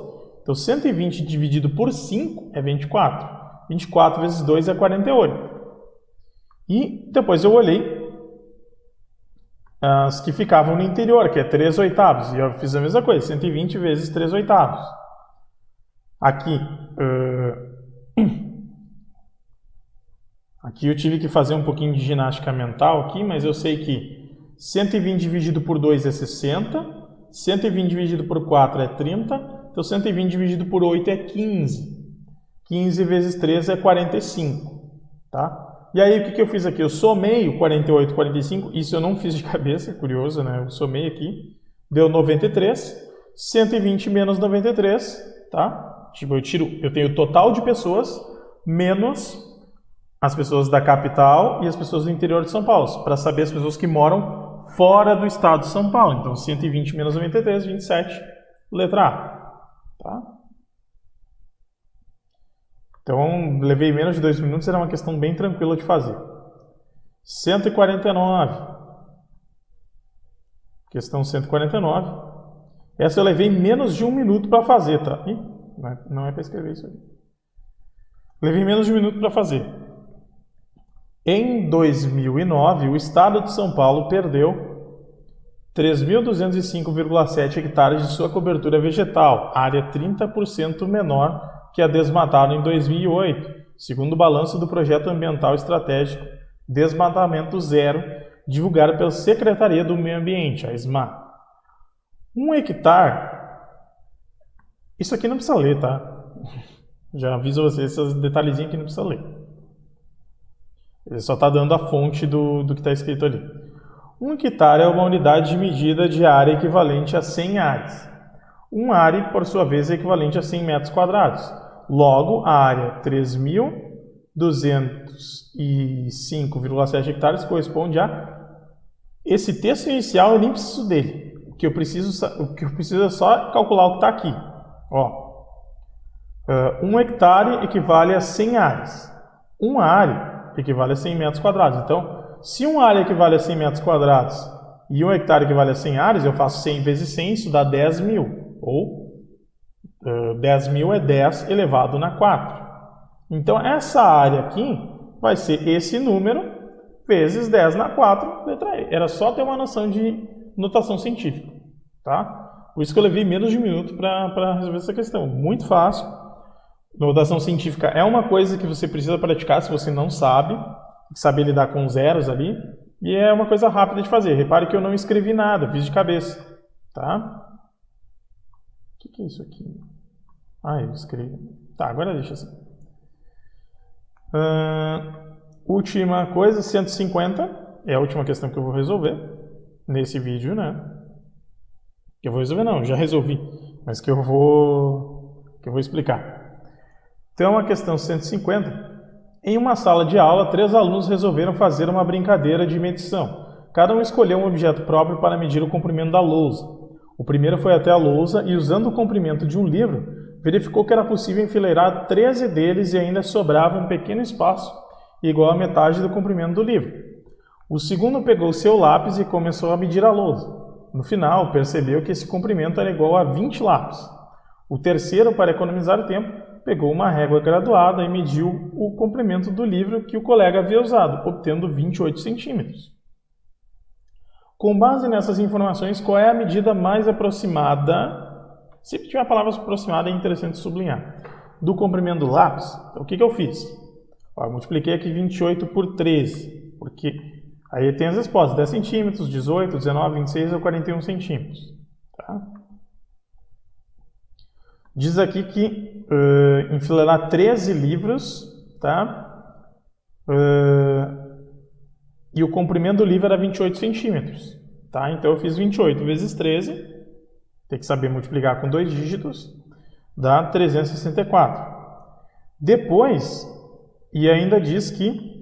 Então 120 dividido por 5 é 24. 24 vezes 2 é 48. E depois eu olhei as que ficavam no interior, que é 3/8. E eu fiz a mesma coisa, 120 vezes 3/8. Aqui, aqui eu tive que fazer um pouquinho de ginástica mental aqui, mas eu sei que 120 dividido por 2 é 60, 120 dividido por 4 é 30, então 120 dividido por 8 é 15. 15 vezes 3 é 45, tá? E aí, o que eu fiz aqui? Eu somei o 48 e 45, isso eu não fiz de cabeça, curioso, né? Eu somei aqui, deu 93, 120 menos 93, tá? Tipo, eu tenho o total de pessoas menos as pessoas da capital e as pessoas do interior de São Paulo, para saber as pessoas que moram fora do estado de São Paulo. Então, 120 menos 93, 27, letra A, tá? Então, levei menos de 2 minutos, era uma questão bem tranquila de fazer. 149. Questão 149. Essa eu levei menos de 1 minuto para fazer, tá? Ih, não é para escrever isso aí. Levei menos de 1 minuto para fazer. Em 2009, o estado de São Paulo perdeu 3.205,7 hectares de sua cobertura vegetal, área 30% menor que a desmatada em 2008, segundo o balanço do Projeto Ambiental Estratégico Desmatamento Zero, divulgado pela Secretaria do Meio Ambiente, a SMA. 1 hectare, isso aqui não precisa ler, tá? Já aviso vocês, esses detalhezinhos aqui não precisa ler. Ele só está dando a fonte do que está escrito ali. 1 hectare é uma unidade de medida de área equivalente a 100 ares. Um are, por sua vez, é equivalente a 100 metros quadrados. Logo, a área 3.205,7 hectares corresponde a... Esse texto inicial eu nem preciso dele. O que eu preciso é só calcular o que está aqui. Ó, 1 hectare equivale a 100 ares. 1 are equivale a 100 metros quadrados. Então, se 1 are equivale a 100 metros quadrados e 1 hectare equivale a 100 ares, eu faço 100 vezes 100, isso dá 10.000. Ou 10.000 é 10 elevado na 4. Então, essa área aqui vai ser esse número vezes 10 na 4, letra E. Era só ter uma noção de notação científica. Tá? Por isso que eu levei menos de um minuto para resolver essa questão. Muito fácil. Notação científica é uma coisa que você precisa praticar se você não sabe. Tem que saber lidar com zeros ali. E é uma coisa rápida de fazer. Repare que eu não escrevi nada, fiz de cabeça. Tá? O que é isso aqui? Ah, eu escrevi. Tá, agora deixa assim. Última coisa, 150. É a última questão que eu vou resolver nesse vídeo, né? Que eu vou resolver não, já resolvi. Mas que eu vou explicar. Então, a questão 150. Em uma sala de aula, 3 alunos resolveram fazer uma brincadeira de medição. Cada um escolheu um objeto próprio para medir o comprimento da lousa. O primeiro foi até a lousa e, usando o comprimento de um livro, verificou que era possível enfileirar 13 deles e ainda sobrava um pequeno espaço igual à metade do comprimento do livro. O segundo pegou seu lápis e começou a medir a lousa. No final, percebeu que esse comprimento era igual a 20 lápis. O terceiro, para economizar tempo, pegou uma régua graduada e mediu o comprimento do livro que o colega havia usado, obtendo 28 centímetros. Com base nessas informações, qual é a medida mais aproximada? Se tiver a palavra aproximada, é interessante sublinhar. Do comprimento do lápis, então, o que eu fiz? Eu multipliquei aqui 28 por 13, porque aí tem as respostas, 10 centímetros, 18, 19, 26 ou 41 centímetros. Tá? Diz aqui que enfileirar 13 livros, tá? E o comprimento do livro era 28 centímetros. Tá? Então eu fiz 28 vezes 13, tem que saber multiplicar com 2 dígitos, dá 364. Depois, e ainda diz que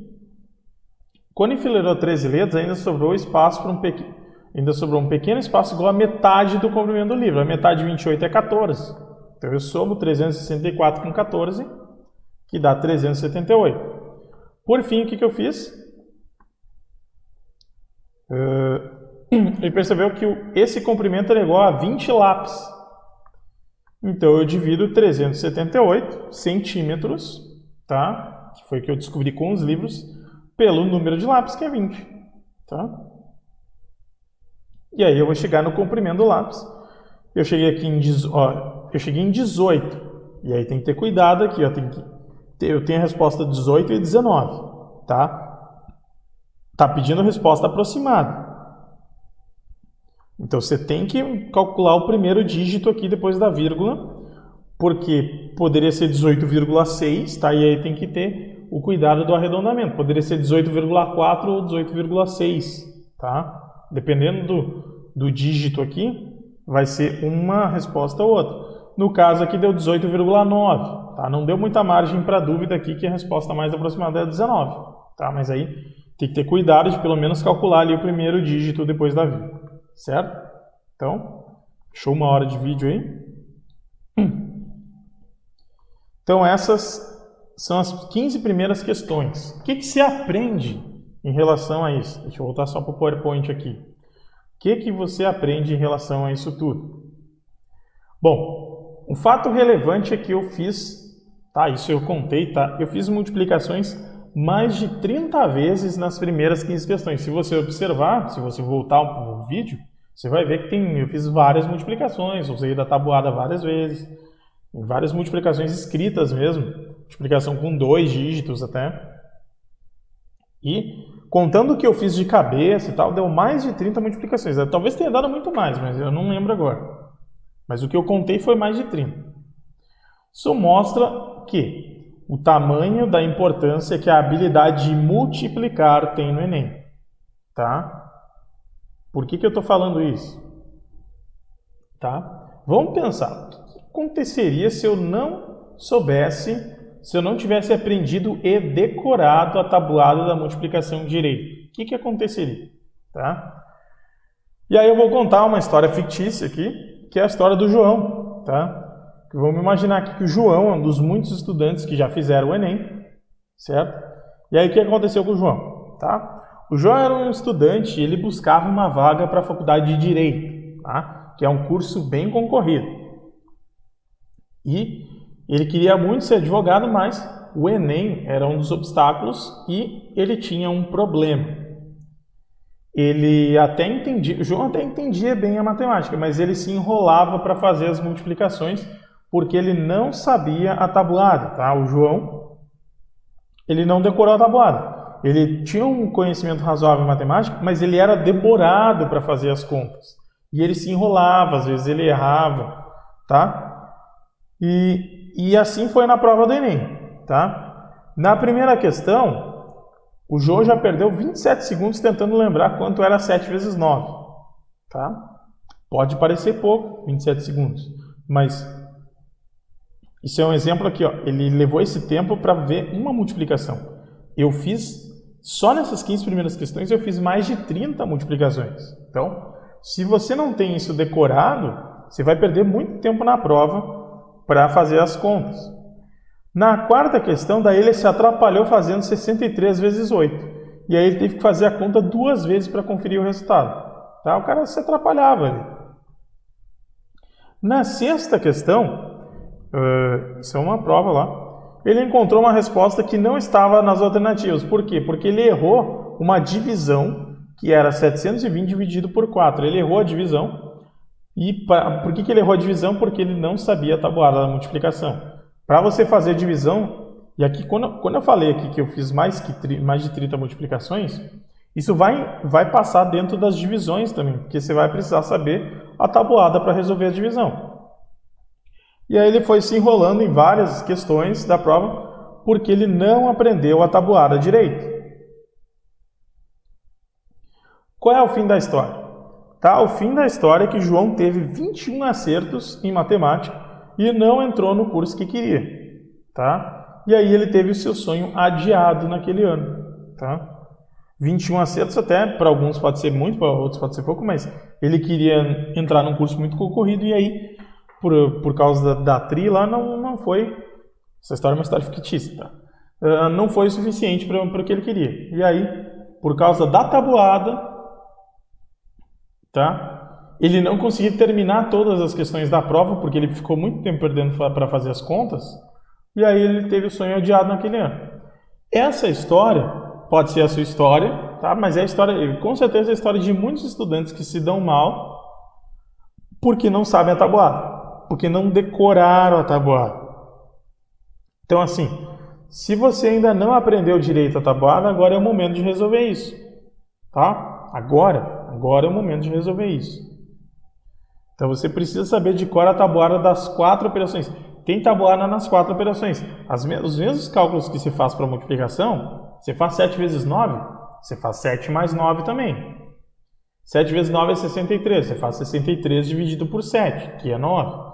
quando enfileirou 13 letras, ainda sobrou espaço para um pequeno espaço igual a metade do comprimento do livro. A metade de 28 é 14. Então eu somo 364 com 14, que dá 378. Por fim, o que eu fiz? Ele percebeu que esse comprimento era igual a 20 lápis. Então eu divido 378 centímetros, tá? Que foi o que eu descobri com os livros, pelo número de lápis, que é 20. Tá? E aí eu vou chegar no comprimento do lápis. Eu cheguei aqui em 18. E aí tem que ter cuidado aqui, ó, eu tenho a resposta 18 e 19, tá? Tá pedindo resposta aproximada. Então você tem que calcular o primeiro dígito aqui depois da vírgula, porque poderia ser 18,6, tá? E aí tem que ter o cuidado do arredondamento. Poderia ser 18,4 ou 18,6, tá? Dependendo do dígito aqui, vai ser uma resposta ou outra. No caso aqui deu 18,9, tá? Não deu muita margem para dúvida aqui que a resposta mais aproximada é 19, tá? Mas aí tem que ter cuidado de pelo menos calcular ali o primeiro dígito depois da vírgula, certo? Então, show, 1 hora de vídeo aí. Então essas são as 15 primeiras questões. O que se aprende em relação a isso? Deixa eu voltar só para o PowerPoint aqui. O que você aprende em relação a isso tudo? Bom, um fato relevante é que eu fiz, tá? Isso eu contei, tá? Eu fiz multiplicações mais de 30 vezes nas primeiras 15 questões. Se você observar, se você voltar o vídeo, você vai ver que eu fiz várias multiplicações, usei da tabuada várias vezes, várias multiplicações escritas mesmo, multiplicação com 2 dígitos até. E contando o que eu fiz de cabeça e tal, deu mais de 30 multiplicações. Talvez tenha dado muito mais, mas eu não lembro agora. Mas o que eu contei foi mais de 30. Isso mostra que o tamanho da importância que a habilidade de multiplicar tem no Enem. Tá? Por que eu estou falando isso? Tá? Vamos pensar. O que aconteceria se eu não soubesse, se eu não tivesse aprendido e decorado a tabuada da multiplicação direito? O que aconteceria? Tá? E aí eu vou contar uma história fictícia aqui, que é a história do João. Tá? Vamos imaginar aqui que o João é um dos muitos estudantes que já fizeram o Enem, certo? E aí o que aconteceu com o João? Tá? O João era um estudante e ele buscava uma vaga para a faculdade de Direito, tá? Que é um curso bem concorrido. E ele queria muito ser advogado, mas o Enem era um dos obstáculos e ele tinha um problema. O João até entendia bem a matemática, mas ele se enrolava para fazer as multiplicações porque ele não sabia a tabuada, tá? O João, ele não decorou a tabuada. Ele tinha um conhecimento razoável em matemática, mas ele era demorado para fazer as contas. E ele se enrolava, às vezes ele errava, tá? E assim foi na prova do Enem, tá? Na primeira questão, o João já perdeu 27 segundos tentando lembrar quanto era 7 vezes 9, tá? Pode parecer pouco, 27 segundos, mas isso é um exemplo aqui, ó. Ele levou esse tempo para ver uma multiplicação. Eu fiz, só nessas 15 primeiras questões, eu fiz mais de 30 multiplicações. Então, se você não tem isso decorado, você vai perder muito tempo na prova para fazer as contas. Na quarta questão, daí ele se atrapalhou fazendo 63 vezes 8. E aí ele teve que fazer a conta 2 vezes para conferir o resultado. Tá? O cara se atrapalhava ali. Na sexta questão, isso é uma prova lá, ele encontrou uma resposta que não estava nas alternativas. Por quê? Porque ele errou uma divisão que era 720 dividido por 4. Ele errou a divisão. E por que ele errou a divisão? Porque ele não sabia a tabuada da multiplicação. Para você fazer divisão, e aqui quando eu falei aqui que eu fiz mais de 30 multiplicações, isso vai passar dentro das divisões também, porque você vai precisar saber a tabuada para resolver a divisão. E aí ele foi se enrolando em várias questões da prova, porque ele não aprendeu a tabuada direito. Qual é o fim da história? Tá? O fim da história é que João teve 21 acertos em matemática e não entrou no curso que queria. Tá? E aí ele teve o seu sonho adiado naquele ano. Tá? 21 acertos até, para alguns pode ser muito, para outros pode ser pouco, mas ele queria entrar num curso muito concorrido e aí, por causa da tri lá, não foi. Essa história é uma história fictícia, tá? Não foi o suficiente para o que ele queria. E aí, por causa da tabuada, tá? Ele não conseguiu terminar todas as questões da prova, porque ele ficou muito tempo perdendo para fazer as contas, e aí ele teve o sonho adiado naquele ano. Essa história pode ser a sua história, tá? Mas é a história, com certeza é a história de muitos estudantes que se dão mal porque não sabem a tabuada, porque não decoraram a tabuada. Então, assim, se você ainda não aprendeu direito a tabuada, agora é o momento de resolver isso, tá? Agora é o momento de resolver isso. Então, você precisa saber de cor a tabuada das 4 operações. Tem tabuada nas 4 operações. Os mesmos cálculos que se faz para multiplicação, você faz 7 vezes 9, você faz 7 mais 9 também. 7 vezes 9 é 63, você faz 63 dividido por 7, que é 9.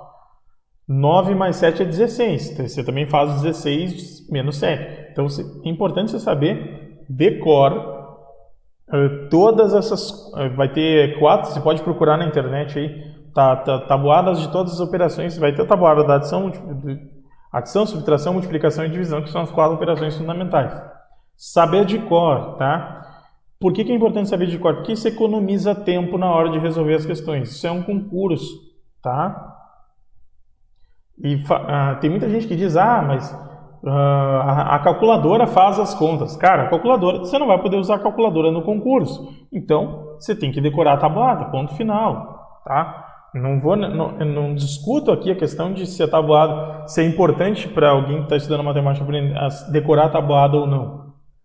9 mais 7 é 16, você também faz 16 menos 7. Então, é importante você saber decor todas essas. Vai ter 4, você pode procurar na internet aí, tabuadas de todas as operações. Vai ter tabuada da adição, subtração, multiplicação e divisão, que são as 4 operações fundamentais. Saber de cor, tá? Por que é importante saber de cor? Porque isso economiza tempo na hora de resolver as questões. Isso é um concurso, tá? E tem muita gente que diz, mas a calculadora faz as contas. Cara, a calculadora, você não vai poder usar a calculadora no concurso. Então, você tem que decorar a tabuada, ponto final, tá? Eu não discuto aqui a questão de se a tabuada, se é importante para alguém que está estudando matemática aprender a decorar a tabuada ou não.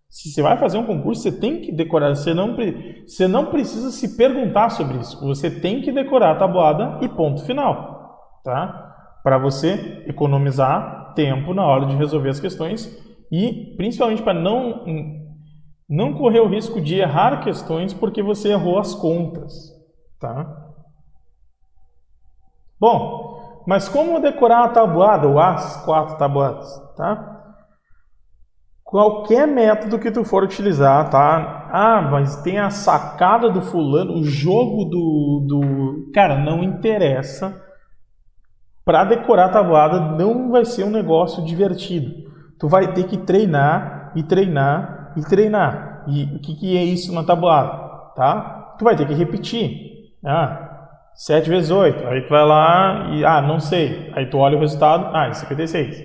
Se você vai fazer um concurso, você tem que decorar. Você não precisa se perguntar sobre isso. Você tem que decorar a tabuada e ponto final, tá? Para você economizar tempo na hora de resolver as questões e principalmente para não correr o risco de errar questões porque você errou as contas, tá? Bom, mas como decorar a tabuada ou as 4 tabuadas, tá? Qualquer método que tu for utilizar, tá? Mas tem a sacada do fulano, o jogo do... Cara, não interessa Para decorar a tabuada não vai ser um negócio divertido. Tu vai ter que treinar e treinar e treinar. E o que é isso na tabuada? Tá? Tu vai ter que repetir. 7 vezes 8. Aí tu vai lá e, não sei. Aí tu olha o resultado, é 56.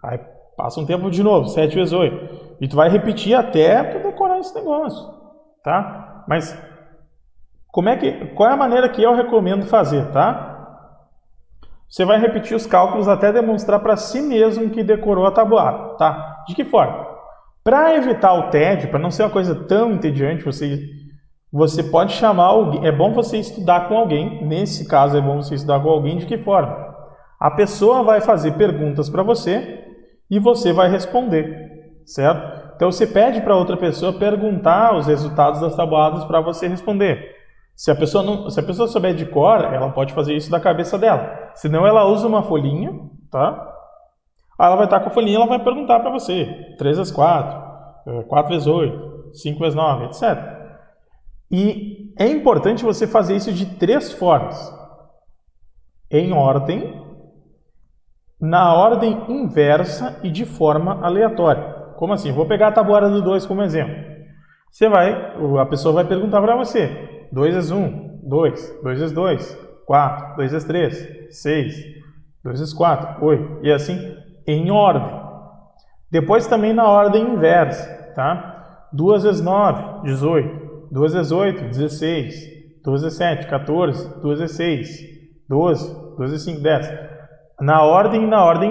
Aí passa um tempo de novo, 7 vezes 8. E tu vai repetir até tu decorar esse negócio. Tá? Mas qual é a maneira que eu recomendo fazer, tá? Você vai repetir os cálculos até demonstrar para si mesmo que decorou a tabuada, tá? De que forma? Para evitar o tédio, para não ser uma coisa tão entediante, você pode chamar alguém. É bom você estudar com alguém. Nesse caso, é bom você estudar com alguém. De que forma? A pessoa vai fazer perguntas para você e você vai responder, certo? Então você pede para outra pessoa perguntar os resultados das tabuadas para você responder. Se a pessoa souber de cor, ela pode fazer isso da cabeça dela. Senão ela usa uma folhinha, tá? Aí ela vai estar com a folhinha e ela vai perguntar para você. 3 vezes 4, 4 vezes 8, 5 vezes 9, etc. E é importante você fazer isso de 3 formas. Em ordem, na ordem inversa e de forma aleatória. Como assim? Vou pegar a tabuada do 2 como exemplo. A pessoa vai perguntar para você. 2 vezes 1, 2. 2 vezes 2, 4. 2 vezes 3, 6. 2 vezes 4, 8. E assim, em ordem. Depois também na ordem inversa, tá? 2 vezes 9, 18. 2 vezes 8, 16. 2 vezes 7, 14. 2 vezes 6, 12. 2 vezes 5, 10. Na ordem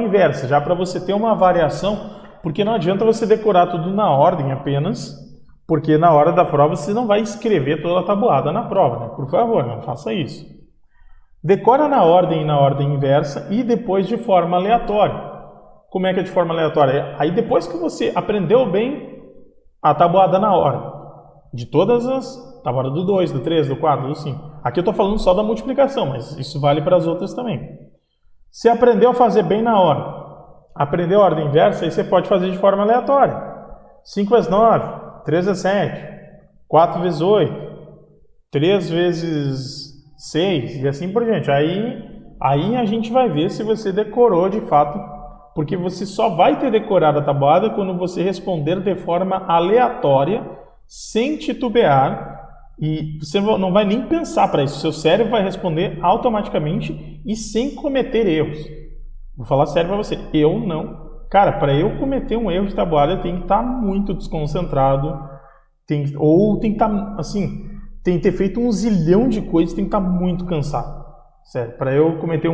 inversa, já para você ter uma variação, porque não adianta você decorar tudo na ordem apenas, porque na hora da prova você não vai escrever toda a tabuada na prova, né? Por favor, não faça isso. Decora na ordem inversa e depois de forma aleatória. Como é que é de forma aleatória? Aí depois que você aprendeu bem a tabuada na ordem, de todas as tabuada do 2, do 3, do 4, do 5. Aqui eu estou falando só da multiplicação, mas isso vale para as outras também. Você aprendeu a fazer bem na ordem, aprendeu a ordem inversa, aí você pode fazer de forma aleatória. 5 vezes 9. 3 vezes 7, 4 vezes 8, 3 vezes 6 e assim por diante. Aí a gente vai ver se você decorou de fato, porque você só vai ter decorado a tabuada quando você responder de forma aleatória, sem titubear, e você não vai nem pensar para isso. Seu cérebro vai responder automaticamente e sem cometer erros. Vou falar sério para você, eu não. Cara, para eu cometer um erro de tabuada, eu tenho que estar muito desconcentrado, ou tem que estar, assim, tem que ter feito um zilhão de coisas, tem que estar muito cansado. Sério, para eu cometer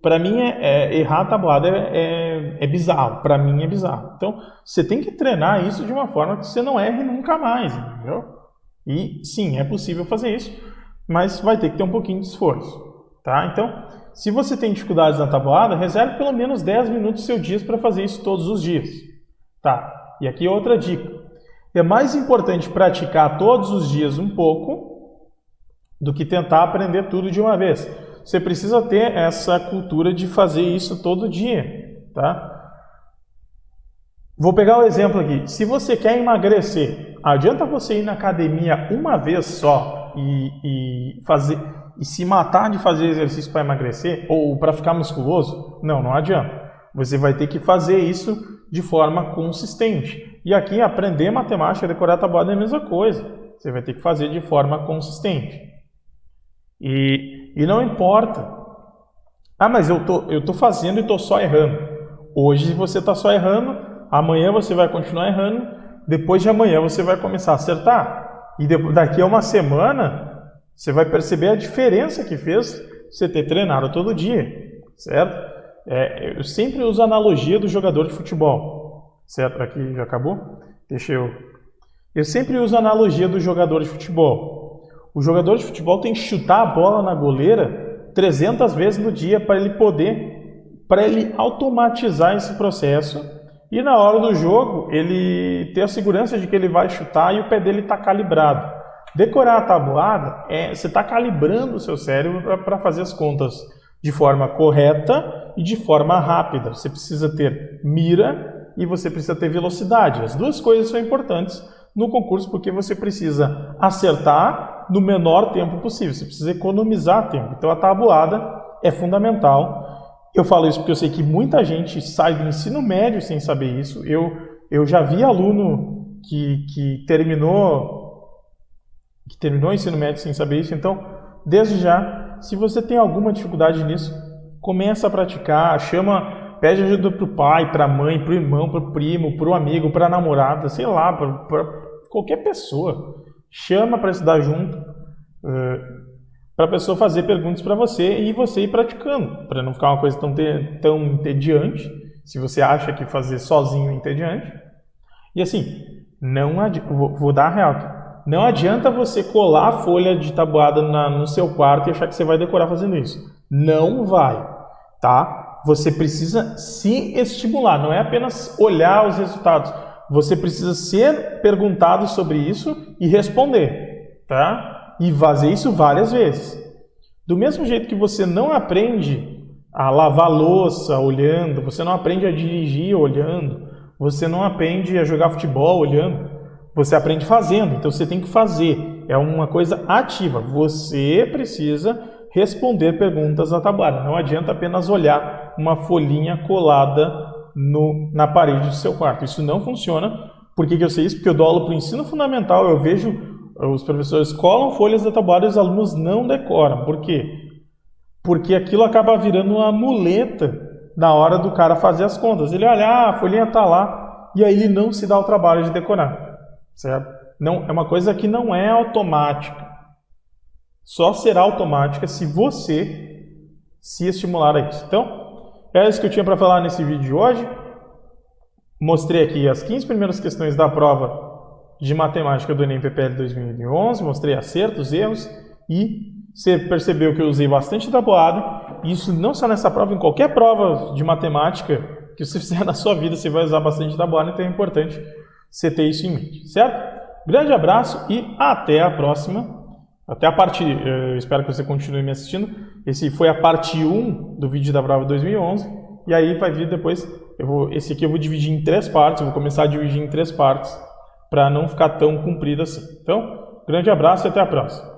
para mim, errar a tabuada é bizarro, para mim é bizarro. Então, você tem que treinar isso de uma forma que você não erre nunca mais, entendeu? E, sim, é possível fazer isso, mas vai ter que ter um pouquinho de esforço, tá? Então, se você tem dificuldades na tabuada, reserve pelo menos 10 minutos do seu dia para fazer isso todos os dias. Tá? E aqui outra dica. É mais importante praticar todos os dias um pouco do que tentar aprender tudo de uma vez. Você precisa ter essa cultura de fazer isso todo dia. Tá? Vou pegar o exemplo aqui. Se você quer emagrecer, adianta você ir na academia uma vez só e se matar de fazer exercício para emagrecer ou para ficar musculoso? Não adianta. Você vai ter que fazer isso de forma consistente. E aqui, aprender matemática, decorar a tabuada é a mesma coisa. Você vai ter que fazer de forma consistente. E não importa. Mas eu tô fazendo e estou só errando. Hoje você está só errando, amanhã você vai continuar errando, depois de amanhã você vai começar a acertar. E daqui a uma semana você vai perceber a diferença que fez você ter treinado todo dia, certo? Eu sempre uso a analogia do jogador de futebol, certo? Aqui já acabou? Eu sempre uso a analogia do jogador de futebol. O jogador de futebol tem que chutar a bola na goleira 300 vezes no dia para ele automatizar esse processo e na hora do jogo ele ter a segurança de que ele vai chutar e o pé dele está calibrado. Decorar a tabuada você está calibrando o seu cérebro para fazer as contas de forma correta e de forma rápida. Você precisa ter mira e você precisa ter velocidade. As duas coisas são importantes no concurso porque você precisa acertar no menor tempo possível. Você precisa economizar tempo. Então a tabuada é fundamental Eu falo isso porque eu sei que muita gente sai do ensino médio sem saber isso. Eu já vi aluno que terminou o ensino médio sem saber isso. Então, desde já, se você tem alguma dificuldade nisso, começa a praticar, pede ajuda para o pai, para a mãe, para o irmão, para o primo, para o amigo, para a namorada, sei lá, para qualquer pessoa. Chama para estudar junto, para a pessoa fazer perguntas para você e você ir praticando, para não ficar uma coisa tão entediante, se você acha que fazer sozinho é entediante. E assim, vou dar a real aqui. Não adianta você colar a folha de tabuada no seu quarto e achar que você vai decorar fazendo isso. Não vai, tá? Você precisa se estimular, não é apenas olhar os resultados. Você precisa ser perguntado sobre isso e responder, tá? E fazer isso várias vezes. Do mesmo jeito que você não aprende a lavar louça olhando, você não aprende a dirigir olhando, você não aprende a jogar futebol olhando, você aprende fazendo. Então você tem que fazer. É uma coisa ativa. Você precisa responder perguntas na tabuada. Não adianta apenas olhar uma folhinha colada na parede do seu quarto. Isso não funciona. Por que eu sei isso? Porque eu dou aula para o ensino fundamental. Eu vejo os professores colam folhas da tabuada e os alunos não decoram. Por quê? Porque aquilo acaba virando uma muleta na hora do cara fazer as contas. Ele olha, a folhinha está lá, e aí ele não se dá o trabalho de decorar. Certo? Não, é uma coisa que não é automática. Só será automática se você se estimular a isso. Então, é isso que eu tinha para falar nesse vídeo de hoje. Mostrei aqui as 15 primeiras questões da prova de matemática do Enem PPL 2011. Mostrei acertos, erros e você percebeu que eu usei bastante tabuada. Isso não só nessa prova, em qualquer prova de matemática que você fizer na sua vida, você vai usar bastante tabuada. Então é importante você ter isso em mente, certo? Grande abraço e até a próxima. Até a parte, eu espero que você continue me assistindo. Esse foi a parte 1 do vídeo da prova 2011. E aí vai vir depois, esse aqui eu vou dividir em 3 partes. Eu vou começar a dividir em 3 partes para não ficar tão comprido assim. Então, grande abraço e até a próxima.